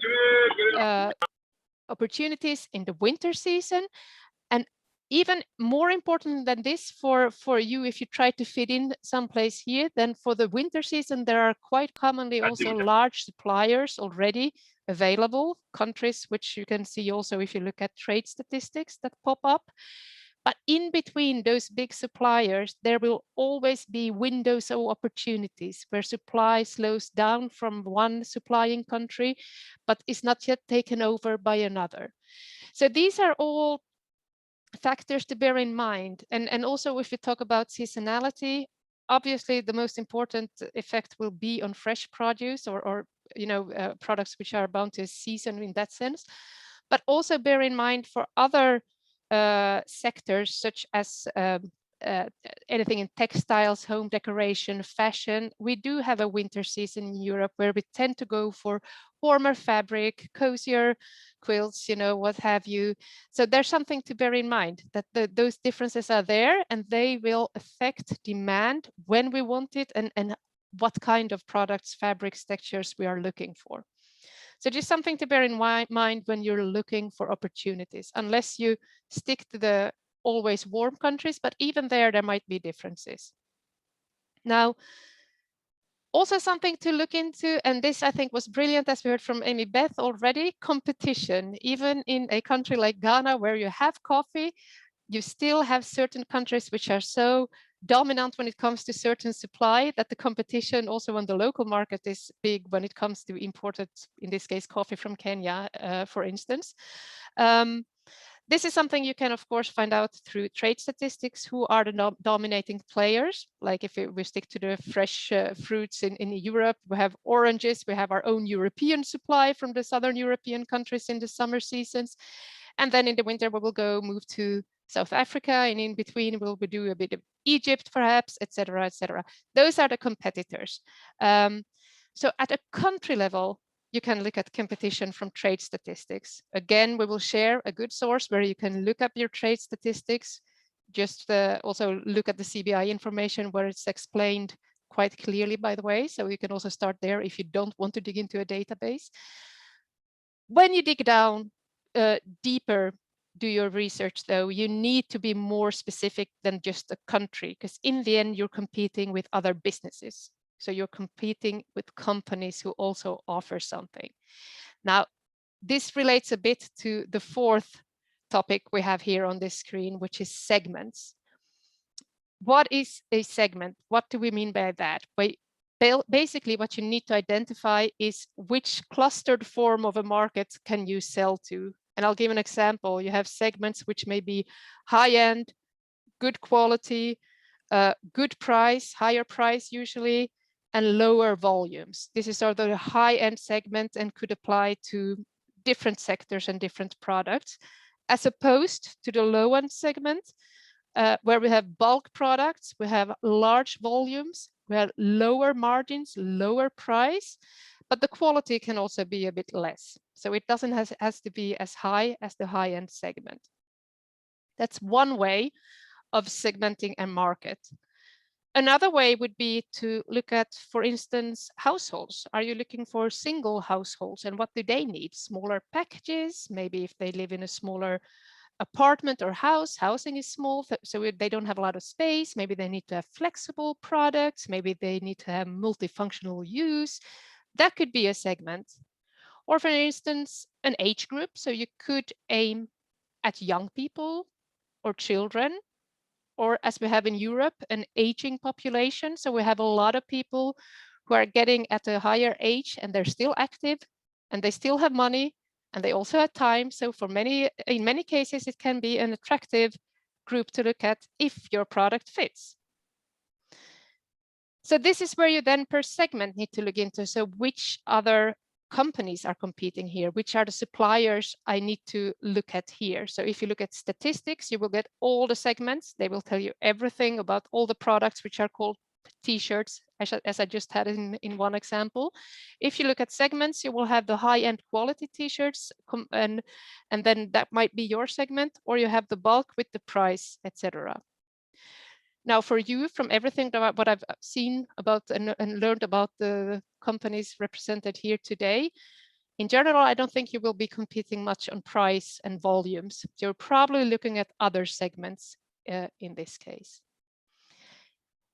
opportunities in the winter season. And even more important than this for you, if you try to fit in someplace here, then for the winter season, there are quite commonly also large suppliers already available, countries which you can see also if you look at trade statistics that pop up. But in between those big suppliers, there will always be windows of opportunities where supply slows down from one supplying country, but is not yet taken over by another. So these are all factors to bear in mind. And also if we talk about seasonality, obviously the most important effect will be on fresh produce or products which are bound to season in that sense. But also bear in mind for other sectors such as anything in textiles, home decoration, fashion. We do have a winter season in Europe where we tend to go for warmer fabric, cozier quilts, what have you. So there's something to bear in mind, that those differences are there and they will affect demand when we want it and what kind of products, fabrics, textures we are looking for. So just something to bear in mind when you're looking for opportunities, unless you stick to the always warm countries, but even there might be differences. Now, also something to look into, and this I think was brilliant, as we heard from Amy Beth already, competition. Even in a country like Ghana, where you have coffee, you still have certain countries which are so dominant when it comes to certain supply that the competition also on the local market is big when it comes to imported, in this case, coffee from Kenya, for instance. This is something you can, of course, find out through trade statistics, who are the dominating players. Like if we stick to the fresh fruits in Europe, we have oranges, we have our own European supply from the southern European countries in the summer seasons. And then in the winter, we will move to South Africa, and in between we'll do a bit of Egypt, perhaps, etc., etc. Those are the competitors. So at a country level, you can look at competition from trade statistics. Again, we will share a good source where you can look up your trade statistics. Just also look at the CBI information where it's explained quite clearly, by the way. So you can also start there if you don't want to dig into a database. When you dig down deeper, do your research, though, you need to be more specific than just a country, because in the end, you're competing with other businesses. So you're competing with companies who also offer something. Now, this relates a bit to the fourth topic we have here on this screen, which is segments. What is a segment? What do we mean by that? Basically, what you need to identify is which clustered form of a market can you sell to. And I'll give an example. You have segments which may be high-end, good quality, good price, higher price usually, and lower volumes. This is sort of the high-end segment and could apply to different sectors and different products, as opposed to the low-end segment, where we have bulk products, we have large volumes, we have lower margins, lower price, but the quality can also be a bit less. So it doesn't has to be as high as the high-end segment. That's one way of segmenting a market. Another way would be to look at, for instance, households. Are you looking for single households, and what do they need? Smaller packages, maybe if they live in a smaller apartment or house, housing is small, so they don't have a lot of space. Maybe they need to have flexible products. Maybe they need to have multifunctional use. That could be a segment. Or for instance, an age group. So you could aim at young people or children, or as we have in Europe, an aging population. So we have a lot of people who are getting at a higher age and they're still active and they still have money and they also have time. So in many cases, it can be an attractive group to look at if your product fits. So this is where you then per segment need to look into. So which other companies are competing here? Which are the suppliers I need to look at here? So if you look at statistics, you will get all the segments. They will tell you everything about all the products which are called t-shirts, as I just had in one example. If you look at segments, you will have the high-end quality t-shirts, and then that might be your segment, or you have the bulk with the price, etc. Now, for you, from everything that what I've seen about and learned about the companies represented here today, in general, I don't think you will be competing much on price and volumes. You're probably looking at other segments in this case.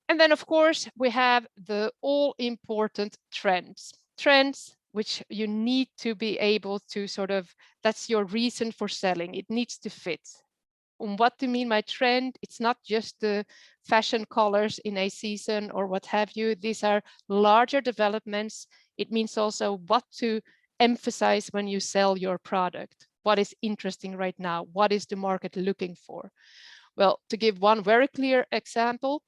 And then, of course, we have the all-important trends. Trends which you need to be able to sort of, that's your reason for selling. It needs to fit. And what do you mean by trend? It's not just the fashion colors in a season or what have you. These are larger developments. It means also what to emphasize when you sell your product. What is interesting right now? What is the market looking for? Well, to give one very clear example,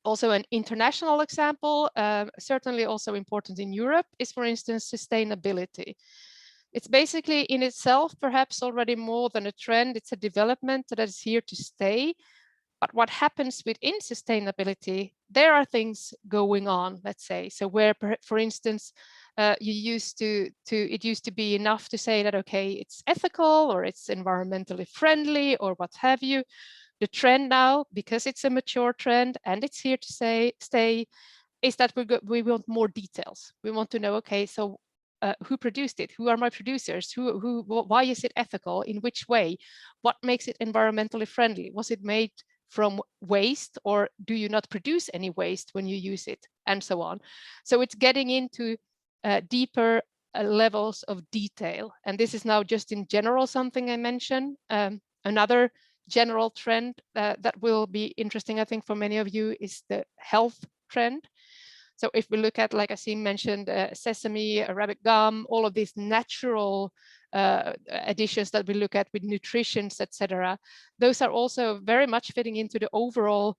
also an international example, certainly also important in Europe, is, for instance, sustainability. It's basically in itself perhaps already more than a trend. It's a development that is here to stay. But what happens within sustainability, there are things going on, let's say. So where, for instance, it used to be enough to say that, okay, it's ethical or it's environmentally friendly or what have you. The trend now, because it's a mature trend and it's here to stay, is that we want more details. We want to know, okay, so who produced it? Who are my producers? Why is it ethical? In which way? What makes it environmentally friendly? Was it made from waste, or do you not produce any waste when you use it? And so on. So it's getting into deeper levels of detail. And this is now just in general something I mentioned. Another general trend that will be interesting, I think, for many of you is the health trend. So if we look at, like Asim mentioned, sesame, Arabic gum, all of these natural additions that we look at with nutritions, etc., those are also very much fitting into the overall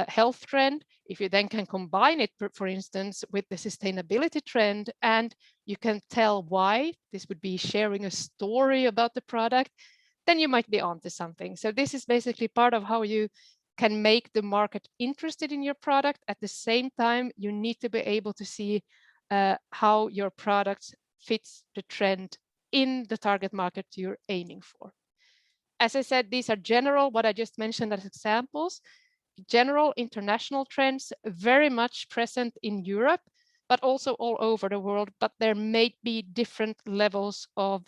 health trend. If you then can combine it, for instance, with the sustainability trend, and you can tell why, this would be sharing a story about the product, then you might be onto something. So this is basically part of how you can make the market interested in your product. At the same time, you need to be able to see how your product fits the trend in the target market you're aiming for. As I said, these are general, what I just mentioned as examples, general international trends very much present in Europe, but also all over the world. But there may be different levels of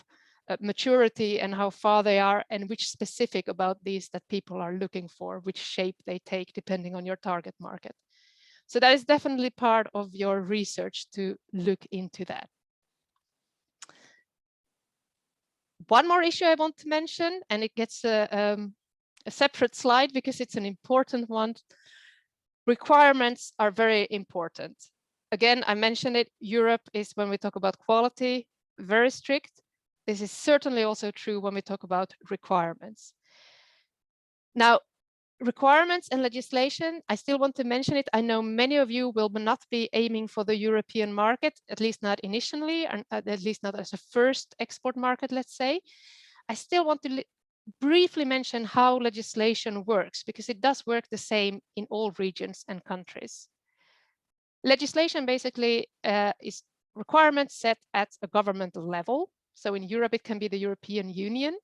maturity and how far they are, and which specific about these that people are looking for, which shape they take depending on your target market. So that is definitely part of your research to look into that. One more issue I want to mention, and it gets a separate slide because it's an important one. Requirements are very important. Again, I mentioned it, Europe is, when we talk about quality, very strict. This is certainly also true when we talk about requirements. Now, requirements and legislation, I still want to mention it. I know many of you will not be aiming for the European market, at least not initially, and at least not as a first export market, let's say. I still want to briefly mention how legislation works, because it does work the same in all regions and countries. Legislation basically is requirements set at a governmental level. So in Europe, it can be the European Union.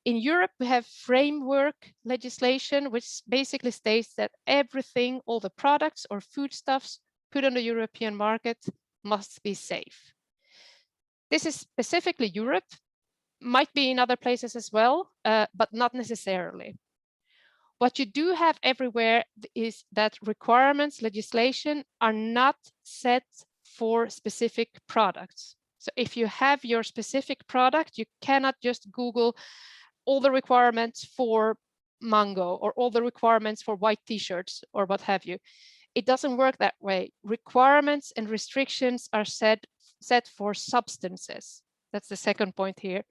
In Europe, we have framework legislation, which basically states that everything, all the products or foodstuffs put on the European market must be safe. This is specifically Europe, might be in other places as well, but not necessarily. What you do have everywhere is that requirements, legislation are not set for specific products. So if you have your specific product, you cannot just Google all the requirements for mango or all the requirements for white t-shirts or what have you. It doesn't work that way. Requirements and restrictions are set for substances. That's the second point here.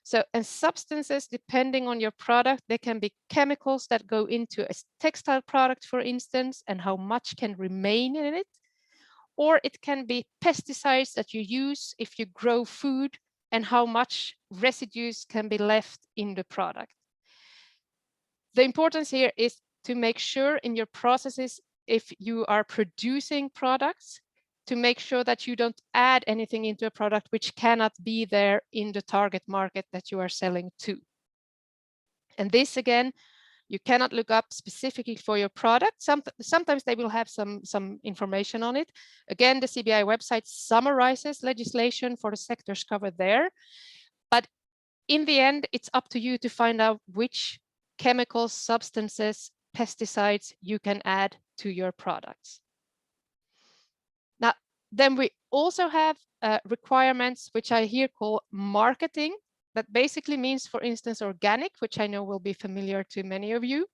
So, and substances, depending on your product, they can be chemicals that go into a textile product, for instance, and how much can remain in it. Or it can be pesticides that you use if you grow food and how much residues can be left in the product. The importance here is to make sure in your processes, if you are producing products, to make sure that you don't add anything into a product which cannot be there in the target market that you are selling to. And this, again, you cannot look up specifically for your product. Sometimes they will have some information on it. Again, the CBI website summarizes legislation for the sectors covered there. But in the end, it's up to you to find out which chemicals, substances, pesticides you can add to your products. Now, then we also have requirements, which I here call marketing. That basically means, for instance, organic, which I know will be familiar to many of you.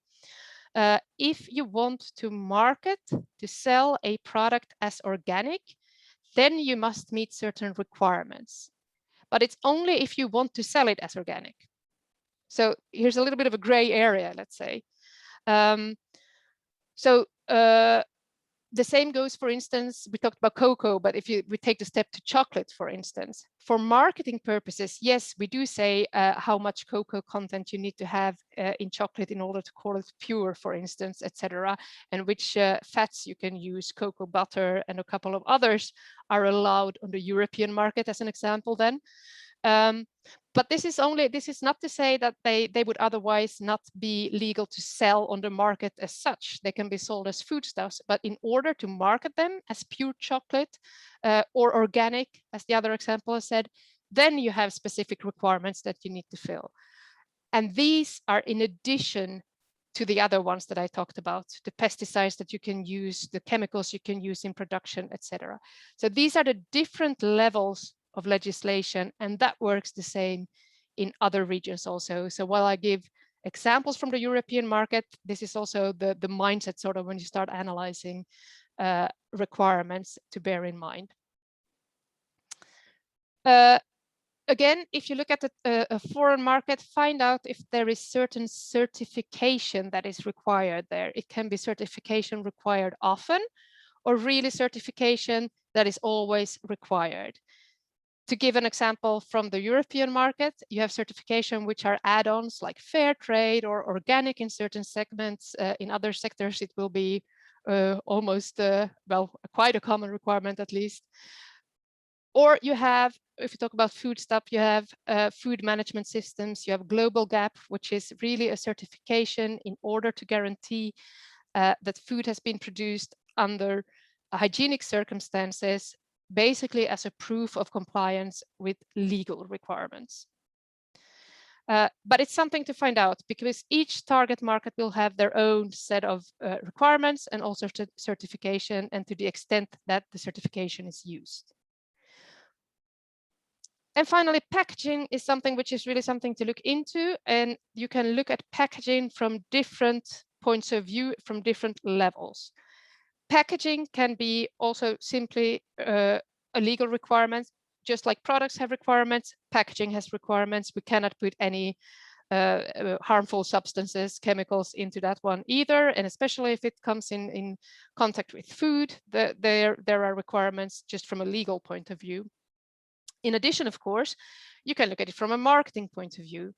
If you want to market, to sell a product as organic, then you must meet certain requirements. But it's only if you want to sell it as organic. So here's a little bit of a gray area, let's say. The same goes, for instance, we talked about cocoa, but if we take the step to chocolate, for instance, for marketing purposes, yes, we do say how much cocoa content you need to have in chocolate in order to call it pure, for instance, etc., and which fats you can use, cocoa butter and a couple of others are allowed on the European market, as an example then. But this is not to say that they would otherwise not be legal to sell on the market as such. They can be sold as foodstuffs, but in order to market them as pure chocolate or organic, as the other example has said, then you have specific requirements that you need to fill. And these are in addition to the other ones that I talked about, the pesticides that you can use, the chemicals you can use in production, etc. So these are the different levels of legislation, and that works the same in other regions also. So while I give examples from the European market, this is also the mindset sort of when you start analyzing requirements to bear in mind. Again, if you look at a foreign market, find out if there is certain certification that is required there. It can be certification required often, or really certification that is always required. To give an example from the European market, you have certification which are add-ons like fair trade or organic in certain segments. In other sectors, it will be almost, well, quite a common requirement at least. Or you have, if you talk about food stuff, you have food management systems, you have Global GAP, which is really a certification in order to guarantee that food has been produced under hygienic circumstances, basically as a proof of compliance with legal requirements. But it's something to find out because each target market will have their own set of requirements and also certification, and to the extent that the certification is used. And finally, packaging is something which is really something to look into, and you can look at packaging from different points of view, from different levels. Packaging can be also simply a legal requirement, just like products have requirements, packaging has requirements. We cannot put any harmful substances, chemicals into that one either, and especially if it comes in contact with food, there are requirements just from a legal point of view. In addition, of course, you can look at it from a marketing point of view.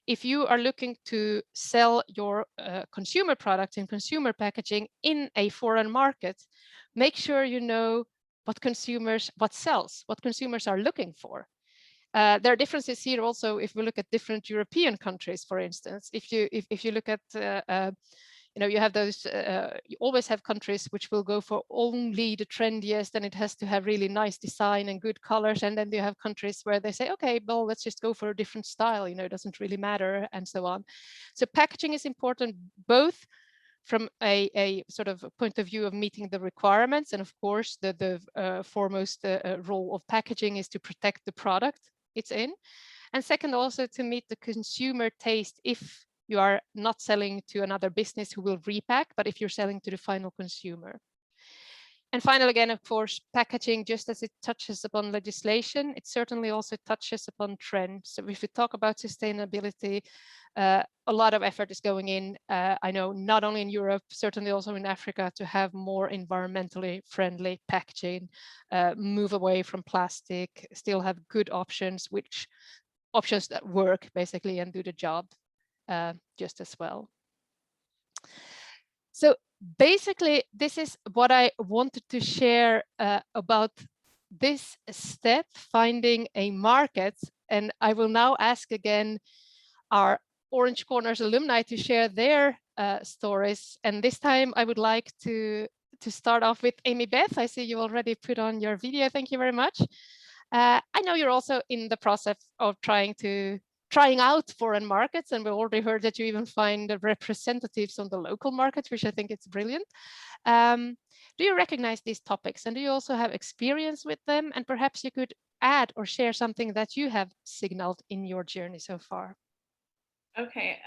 If you are looking to sell your consumer products in consumer packaging in a foreign market, make sure you know what consumers are looking for. There are differences here also if we look at different European countries, for instance. If you look at you have those, you always have countries which will go for only the trendiest, and it has to have really nice design and good colors. And then you have countries where they say, okay, well, let's just go for a different style, it doesn't really matter, and so on. So packaging is important, both from a sort of a point of view of meeting the requirements. And of course, the foremost role of packaging is to protect the product it's in. And second, also to meet the consumer taste if you are not selling to another business who will repack, but if you're selling to the final consumer. And finally, again, of course, packaging, just as it touches upon legislation, it certainly also touches upon trends. So if we talk about sustainability, a lot of effort is going in, I know, not only in Europe, certainly also in Africa, to have more environmentally friendly packaging, move away from plastic, still have good options, options that work basically and do the job just as well. So basically, this is what I wanted to share about this step, finding a market. And I will now ask again our Orange Corners alumni to share their stories. And this time I would like to start off with Amy Beth. I see you already put on your video. Thank you very much. I know you're also in the process of trying out foreign markets, and we already heard that you even find representatives on the local markets, which I think is brilliant. Do you recognize these topics, and do you also have experience with them? And perhaps you could add or share something that you have signaled in your journey so far. Okay.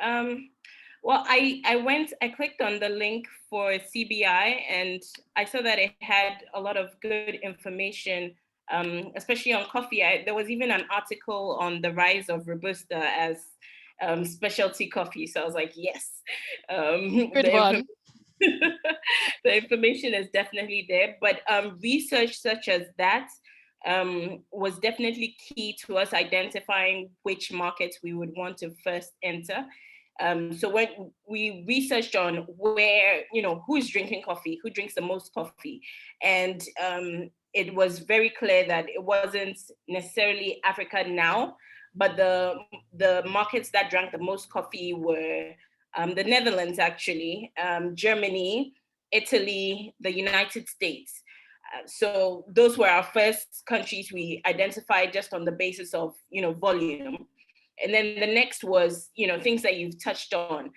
Well, I clicked on the link for CBI, and I saw that it had a lot of good information, especially on coffee. There was even an article on the rise of Robusta as specialty coffee. So I was like, yes. Good one. The information is definitely there, but research such as that was definitely key to us identifying which markets we would want to first enter. So when we researched on where, who's drinking coffee, who drinks the most coffee, and it was very clear that it wasn't necessarily Africa now, but the markets that drank the most coffee were the Netherlands, actually, Germany, Italy, the United States. So those were our first countries we identified just on the basis of, volume. And then the next was, things that you've touched on.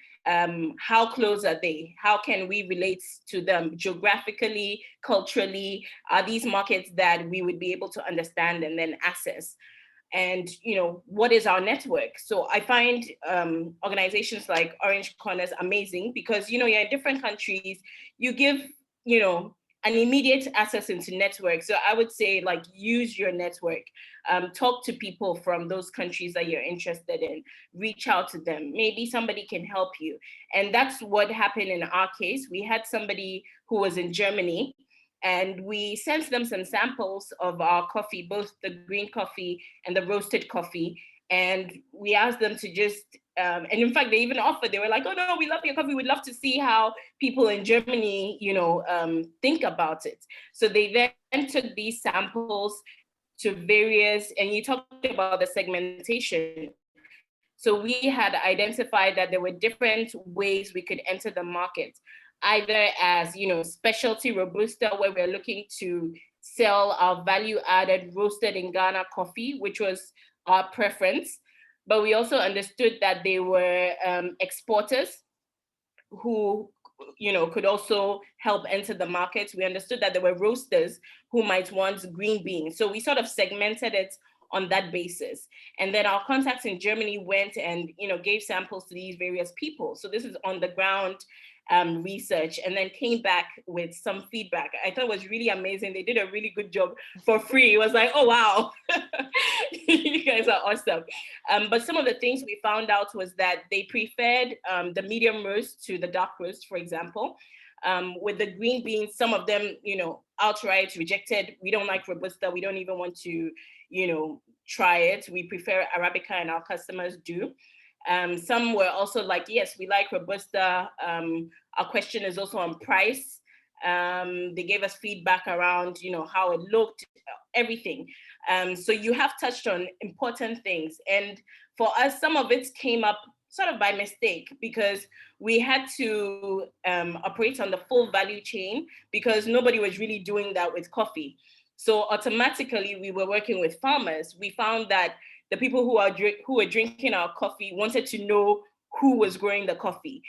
How close are they? How can we relate to them geographically, culturally? Are these markets that we would be able to understand and then access? And, what is our network? So I find organizations like Orange Corners amazing because, you're in different countries, you give, an immediate access into networks. So I would say, use your network, talk to people from those countries that you're interested in, reach out to them. Maybe somebody can help you. And that's what happened in our case. We had somebody who was in Germany, and we sent them some samples of our coffee, both the green coffee and the roasted coffee. And we asked them to just, and in fact, they even offered, they were like, oh no, we love your coffee. We'd love to see how people in Germany, think about it. So they then took these samples to various, and you talked about the segmentation. So we had identified that there were different ways we could enter the market, either as, specialty Robusta, where we're looking to sell our value-added roasted in Ghana coffee, which was our preference. But we also understood that they were exporters who, could also help enter the market. We understood that there were roasters who might want green beans. So we sort of segmented it on that basis. And then our contacts in Germany went and, gave samples to these various people. So this is on the ground research, and then came back with some feedback. I thought it was really amazing. They did a really good job for free. It was like, oh, wow, you guys are awesome. But some of the things we found out was that they preferred the medium roast to the dark roast, for example. With the green beans, some of them, outright rejected. We don't like Robusta. We don't even want to, try it. We prefer Arabica, and our customers do. Some were also like, yes, we like Robusta. Our question is also on price. They gave us feedback around, how it looked, everything. So you have touched on important things. And for us, some of it came up sort of by mistake, because we had to operate on the full value chain because nobody was really doing that with coffee. So automatically we were working with farmers. We found that the people who were drinking our coffee wanted to know who was growing the coffee.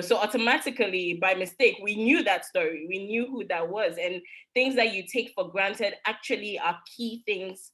So automatically, by mistake, we knew that story. We knew who that was. And things that you take for granted actually are key things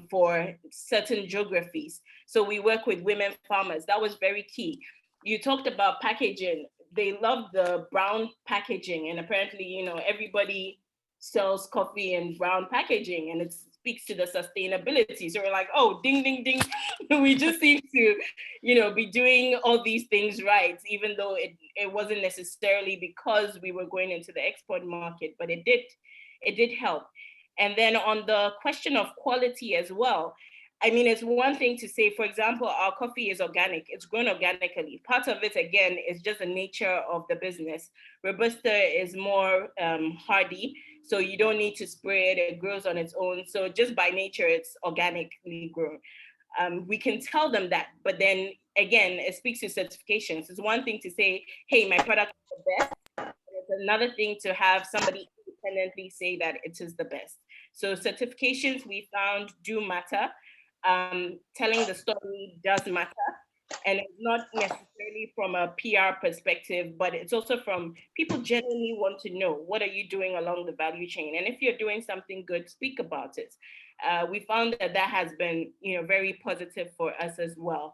for certain geographies. So we work with women farmers. That was very key. You talked about packaging. They love the brown packaging. And apparently, everybody sells coffee in brown packaging, and it speaks to the sustainability. So we're like, oh, ding, ding, ding. We just seem to, be doing all these things right, even though it wasn't necessarily because we were going into the export market, but it did help. And then on the question of quality as well, I mean, it's one thing to say, for example, our coffee is organic. It's grown organically. Part of it, again, is just the nature of the business. Robusta is more hardy, so you don't need to spray it. It grows on its own. So just by nature, it's organically grown. We can tell them that, but then again, it speaks to certifications. It's one thing to say, hey, my product is the best. It's another thing to have somebody independently say that it is the best. So certifications we found do matter. Telling the story does matter. And it's not necessarily from a PR perspective, but it's also from people genuinely want to know, what are you doing along the value chain? And if you're doing something good, speak about it. We found that has been, very positive for us as well.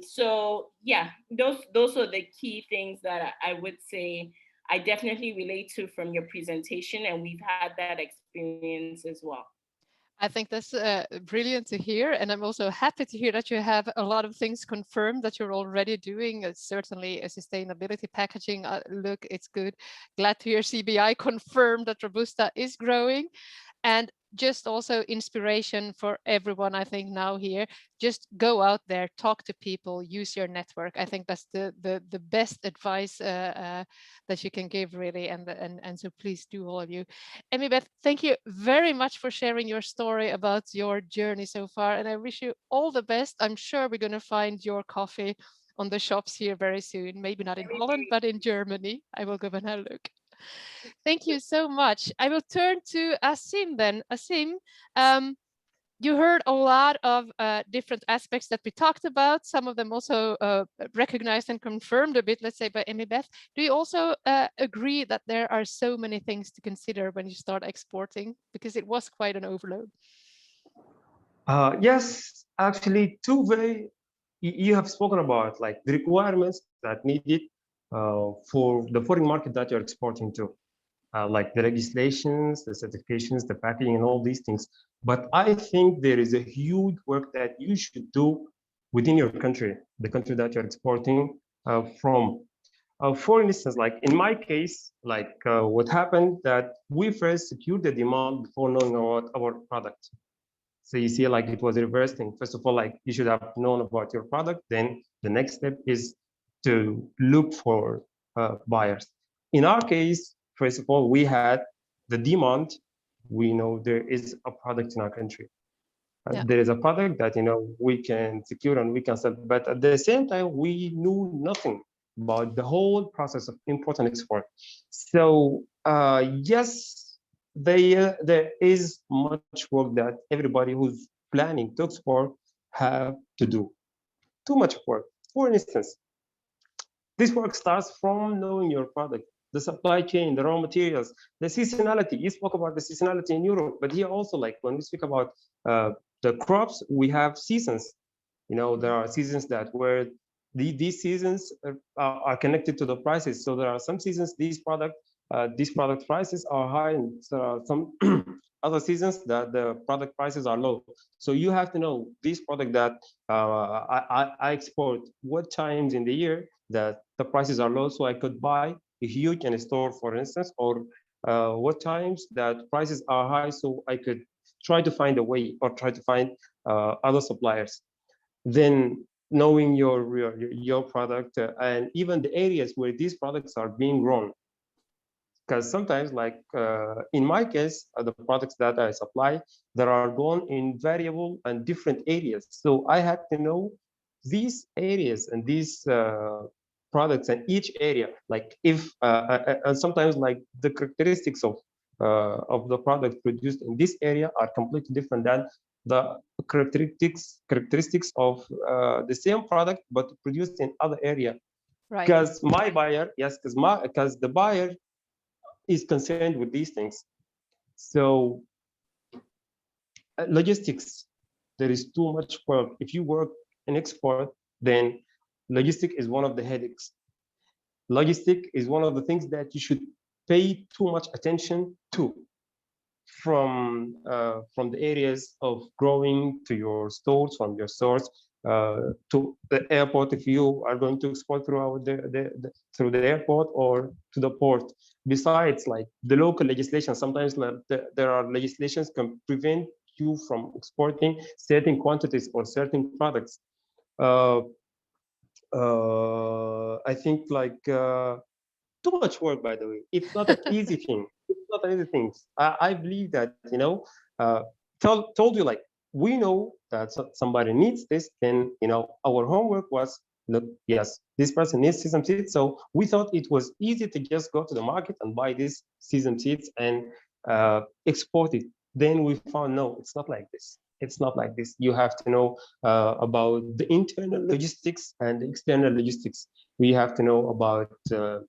So yeah, those are the key things that I would say I definitely relate to from your presentation, and we've had that experience as well. I think that's brilliant to hear. And I'm also happy to hear that you have a lot of things confirmed that you're already doing. Certainly a sustainability packaging. Look, it's good. Glad to hear CBI confirm that Robusta is growing. And just also inspiration for everyone, I think, now here. Just go out there, talk to people, use your network. I think that's the best advice that you can give, really. And so please do, all of you. Amy Beth, thank you very much for sharing your story about your journey so far. And I wish you all the best. I'm sure we're going to find your coffee on the shops here very soon. Maybe not in Holland, but in Germany. I will go and have a look. Thank you so much. I will turn to Asim then. Asim, you heard a lot of different aspects that we talked about, some of them also recognized and confirmed a bit, let's say, by Amy Beth. Do you also agree that there are so many things to consider when you start exporting? Because it was quite an overload. Yes, actually, you have spoken about like the requirements that needed for the foreign market that you're exporting to. Like the legislations, the certifications, the packaging, and all these things. But I think there is a huge work that you should do within your country, the country that you're exporting from. For instance, like in my case, like what happened that we first secured the demand before knowing about our product. So you see, like it was a reverse thing. First of all, like you should have known about your product. Then the next step is to look for buyers. In our case, first of all, we had the demand. We know there is a product in our country. Yeah. There is a product that we can secure and we can sell. But at the same time, we knew nothing about the whole process of import and export. So yes, there is much work that everybody who's planning to export have to do. Too much work. For instance, this work starts from knowing your product, the supply chain, the raw materials, the seasonality. You spoke about the seasonality in Europe, but here also, like when we speak about the crops, we have seasons. There are seasons where these seasons are connected to the prices. So there are some seasons these product prices are high, and there are some other seasons that the product prices are low. So you have to know this product that I export, what times in the year that the prices are low, so I could buy a huge in a store, for instance, or what times that prices are high, so I could try to find a way or try to find other suppliers. Then knowing your product and even the areas where these products are being grown. because sometimes, like in my case, the products that I supply, there are grown in variable and different areas. So I had to know these areas and these products and each area, like if and sometimes like the characteristics of the product produced in this area are completely different than the characteristics of the same product but produced in other area. Right. Because my buyer, yes, because the buyer is concerned with these things. So logistics, there is too much work. If you work in export, then logistic is one of the headaches. Logistic is one of the things that you should pay too much attention to, from the areas of growing to your stores, from your stores to the airport, if you are going to export through through the airport or to the port. Besides, like the local legislation, sometimes like there are legislations can prevent you from exporting certain quantities or certain products. I think like too much work, by the way. It's not an easy thing. It's not an easy thing. I believe that, told you like, we know that somebody needs this, then, our homework was, look, yes, this person needs sesame seeds. So we thought it was easy to just go to the market and buy these sesame seeds and export it. Then we found, no, it's not like this. It's not like this. You have to know about the internal logistics and the external logistics. We have to know about the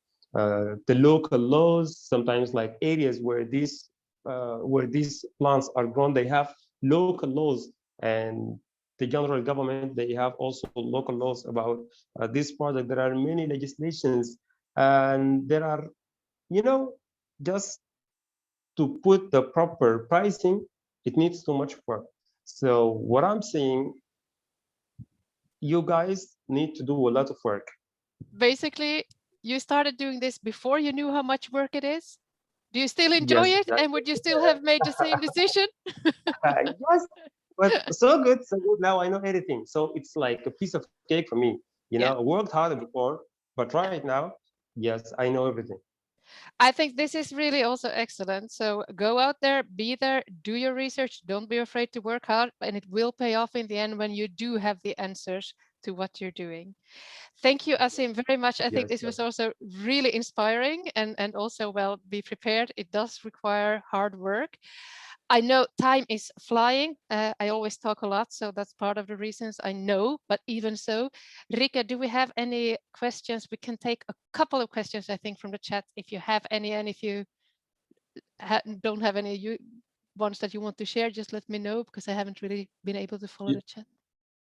local laws. Sometimes, like areas where these plants are grown, they have local laws, and the general government, they have also local laws about this project. There are many legislations, and there are, just to put the proper pricing, it needs too much work. So what I'm saying, you guys need to do a lot of work. Basically, you started doing this before you knew how much work it is? Do you still enjoy Yes, it? exactly. And would you still have made the same decision? Yes, but so good, so good. Now I know everything. So it's like a piece of cake for me. Yeah. I worked harder before, but right now, yes, I know everything. I think this is really also excellent. So go out there, be there, do your research. Don't be afraid to work hard, and it will pay off in the end when you do have the answers to what you're doing. Thank you, Asim, very much. I think this was also really inspiring, and also, well, be prepared. It does require hard work. I know time is flying. I always talk a lot, so that's part of the reasons I know, but even so, Rika, do we have any questions? We can take a couple of questions, I think, from the chat if you have any, and if you don't have any ones that you want to share, just let me know, because I haven't really been able to follow the chat.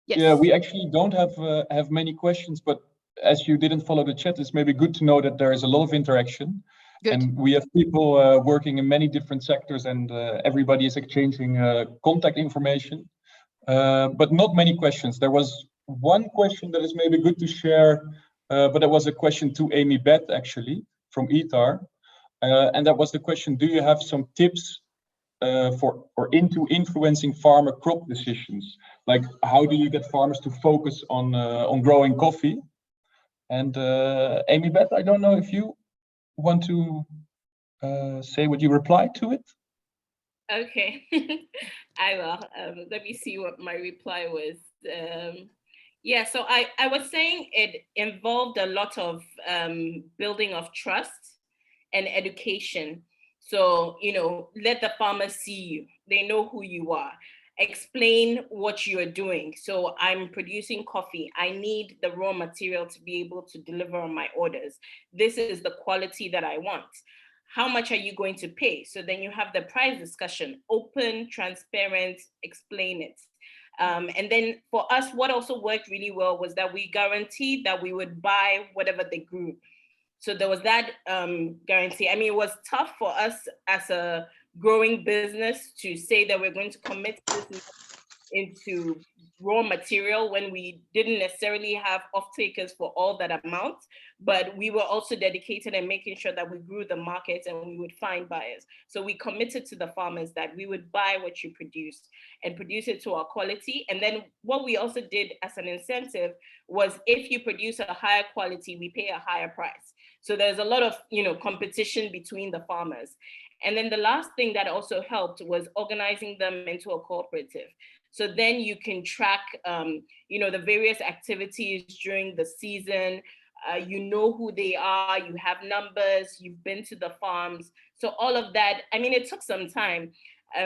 Yes. Yeah, we actually don't have many questions, but as you didn't follow the chat, it's maybe good to know that there is a lot of interaction. Good. And we have people working in many different sectors, and everybody is exchanging contact information, but not many questions. There was one question that is maybe good to share, but that was a question to Amy Beth, actually, from ETAR. And that was the question, do you have some tips for or into influencing farmer crop decisions? Like, how do you get farmers to focus on growing coffee? And Amy Beth, I don't know if you want to say what you replied to it. Okay, I will. Let me see what my reply was. Yeah, so I was saying it involved a lot of building of trust and education. So, let the farmers see you. They know who you are. Explain what you are doing. So I'm producing coffee. I need the raw material to be able to deliver on my orders. This is the quality that I want. How much are you going to pay? So then you have the price discussion, open, transparent, explain it. And then for us, what also worked really well was that we guaranteed that we would buy whatever they grew. So there was that guarantee. I mean, it was tough for us as a growing business to say that we're going to commit this into raw material when we didn't necessarily have off-takers for all that amount, but we were also dedicated in making sure that we grew the market and we would find buyers. So we committed to the farmers that we would buy what you produced and produce it to our quality. And then what we also did as an incentive was, if you produce a higher quality, we pay a higher price. So there's a lot of, competition between the farmers. And then the last thing that also helped was organizing them into a cooperative. So then you can track, the various activities during the season. You know who they are, you have numbers, you've been to the farms. So all of that, I mean, it took some time,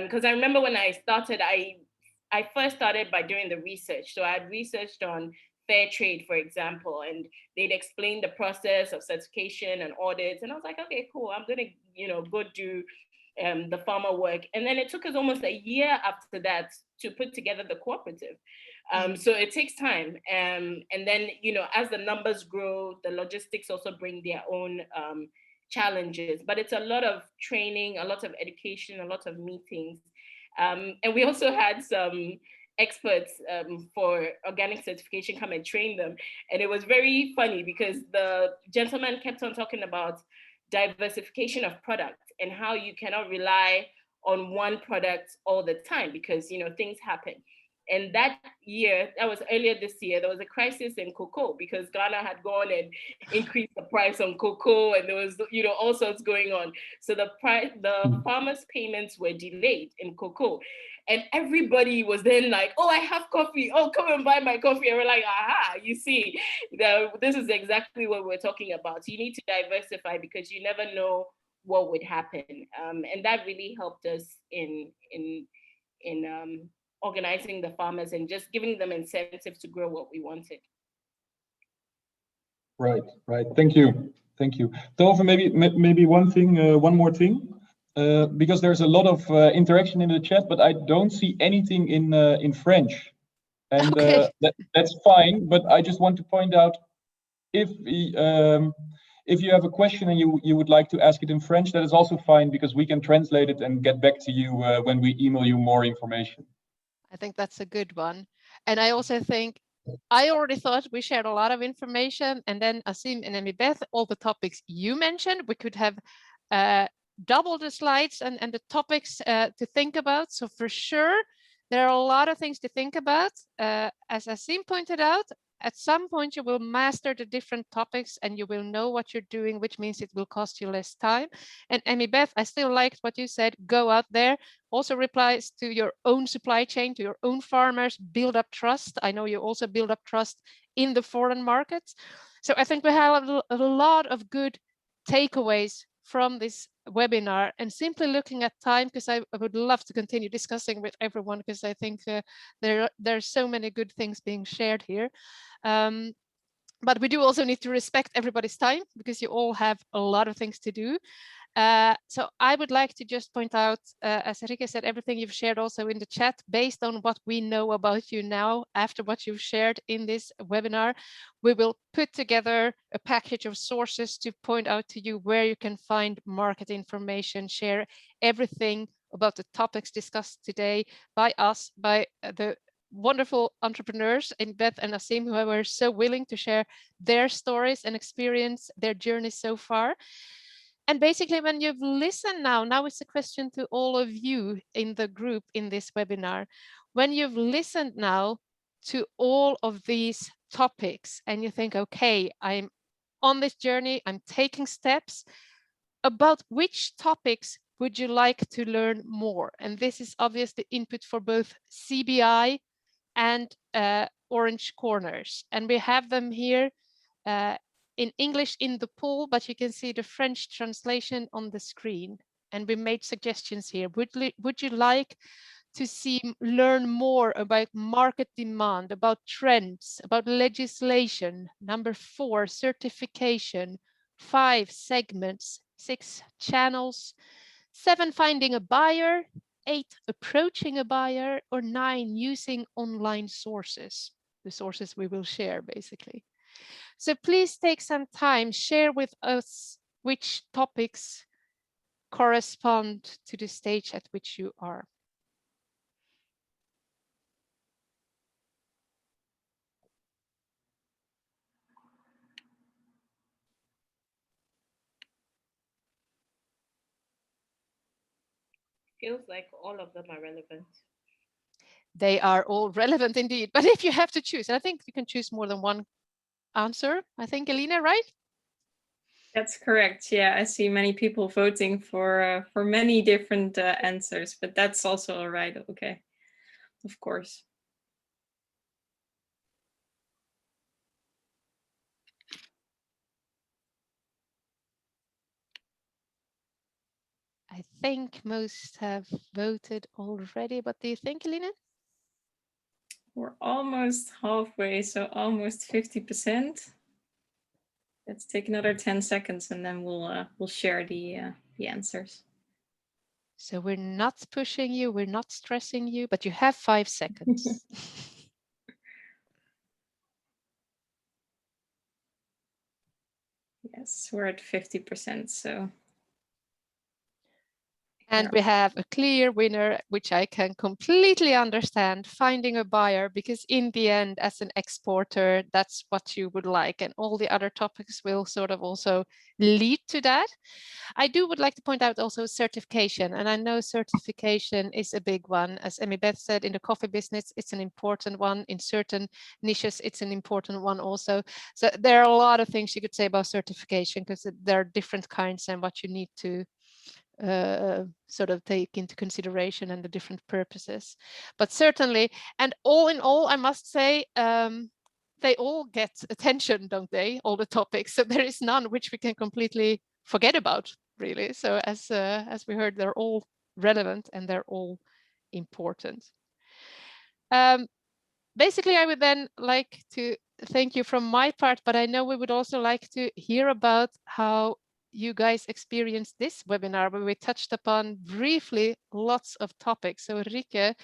because I remember when I started, I first started by doing the research. So I had researched on fair trade, for example, and they'd explain the process of certification and audits. And I was like, okay, cool, I'm gonna, go do the farmer work. And then it took us almost a year after that to put together the cooperative. So it takes time. And then, as the numbers grow, the logistics also bring their own challenges, but it's a lot of training, a lot of education, a lot of meetings. And we also had some experts for organic certification come and train them. And it was very funny because the gentleman kept on talking about diversification of product and how you cannot rely on one product all the time because, things happen. And that year, that was earlier this year, there was a crisis in cocoa because Ghana had gone and increased the price on cocoa, and there was, all sorts going on. So the farmers' payments were delayed in cocoa. And everybody was then like, oh, I have coffee. Oh, come and buy my coffee. And we're like, aha, you see, this is exactly what we're talking about. You need to diversify because you never know what would happen. And that really helped us in organizing the farmers and just giving them incentives to grow what we wanted. Right. Thank you. Tove, maybe one more thing, because there's a lot of interaction in the chat, but I don't see anything in French, and Okay. that's fine. But I just want to point out if you have a question and you would like to ask it in French, that is also fine because we can translate it and get back to you when we email you more information. I think that's a good one. And I also think I already thought we shared a lot of information, and then Asim and Amy Beth, all the topics you mentioned, we could have double the slides and the topics to think about. So for sure, there are a lot of things to think about. As Asim pointed out, at some point you will master the different topics and you will know what you're doing, which means it will cost you less time. And Amy Beth, I still liked what you said, go out there, also replies to your own supply chain, to your own farmers, build up trust. I know you also build up trust in the foreign markets. So I think we have a lot of good takeaways from this webinar, and simply looking at time, because I would love to continue discussing with everyone, because I think there are so many good things being shared here. But we do also need to respect everybody's time because you all have a lot of things to do. So I would like to just point out, as Rike said, everything you've shared also in the chat, based on what we know about you now, after what you've shared in this webinar, we will put together a package of sources to point out to you where you can find market information, share everything about the topics discussed today by us, by the wonderful entrepreneurs in Beth and Asim, who were so willing to share their stories and experience their journey so far. And basically, when you've listened now it's a question to all of you in the group in this webinar. When you've listened now to all of these topics and you think, okay, I'm on this journey, I'm taking steps, about which topics would you like to learn more? And this is obviously input for both CBI and Orange Corners. And we have them here in English in the poll, but you can see the French translation on the screen. And we made suggestions here. Would you like to learn more about market demand, about trends, about legislation? Number 4, certification. 5, segments. 6, channels. 7, finding a buyer. 8, approaching a buyer. Or 9, using online sources. The sources we will share, basically. So please take some time, share with us which topics correspond to the stage at which you are. Feels like all of them are relevant. They are all relevant indeed, but if you have to choose, I think you can choose more than one answer. I think, Alina, right? That's correct. Yeah, I see many people voting for many different answers, but that's also all right. Okay, of course. I think most have voted already. What do you think, Eline? We're almost halfway, so almost 50%. Let's take another 10 seconds and then we'll share the answers. So we're not pushing you, we're not stressing you, but you have 5 seconds. Yes, we're at 50%, so. And we have a clear winner, which I can completely understand, finding a buyer, because in the end, as an exporter, that's what you would like. And all the other topics will sort of also lead to that. I would like to point out also certification. And I know certification is a big one. As Emmy Beth said, in the coffee business, it's an important one. In certain niches, it's an important one also. So there are a lot of things you could say about certification, because there are different kinds and what you need to sort of take into consideration and the different purposes. But certainly, and all in all, I must say, they all get attention, don't they? All the topics. So there is none which we can completely forget about, really. So as we heard, they're all relevant and they're all important. Basically, I would then like to thank you from my part, but I know we would also like to hear about how you guys experienced this webinar, where we touched upon briefly lots of topics. So Rike,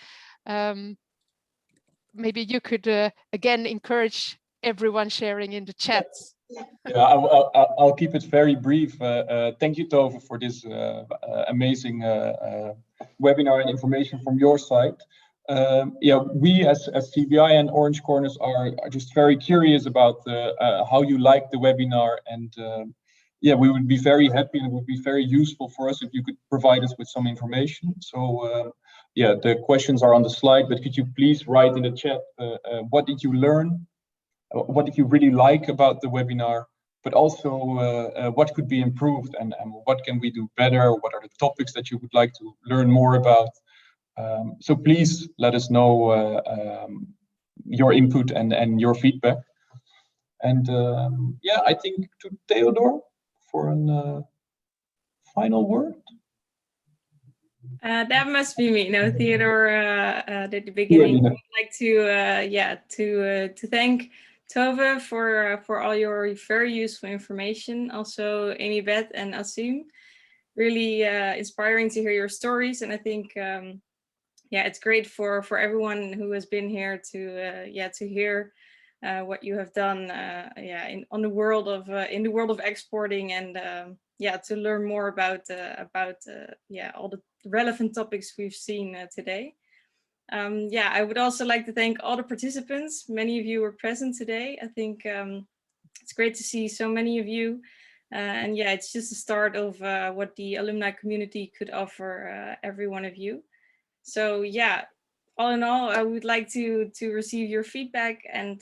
maybe you could again encourage everyone sharing in the chats. Yeah, I'll keep it very brief. Thank you, Tove, for this amazing webinar and information from your side. Yeah, we as CBI and Orange Corners are just very curious about how you like the webinar, and yeah, we would be very happy and it would be very useful for us if you could provide us with some information. So yeah, the questions are on the slide, but could you please write in the chat what did you learn? What did you really like about the webinar? But also what could be improved, and what can we do better? What are the topics that you would like to learn more about? So please let us know your input and your feedback. And yeah, I think to Theodore for a final word. That must be me. No, Theodore at the beginning. I'd like to to thank Tove for all your very useful information. Also, Amy Beth and Asim, really inspiring to hear your stories. And I think yeah, it's great for everyone who has been here to hear what you have done in the world of exporting, and yeah, to learn more about all the relevant topics we've seen today. Yeah, I would also like to thank all the participants. Many of you were present today. I think it's great to see so many of you. And yeah, it's just the start of what the alumni community could offer every one of you. So yeah, all in all, I would like to receive your feedback and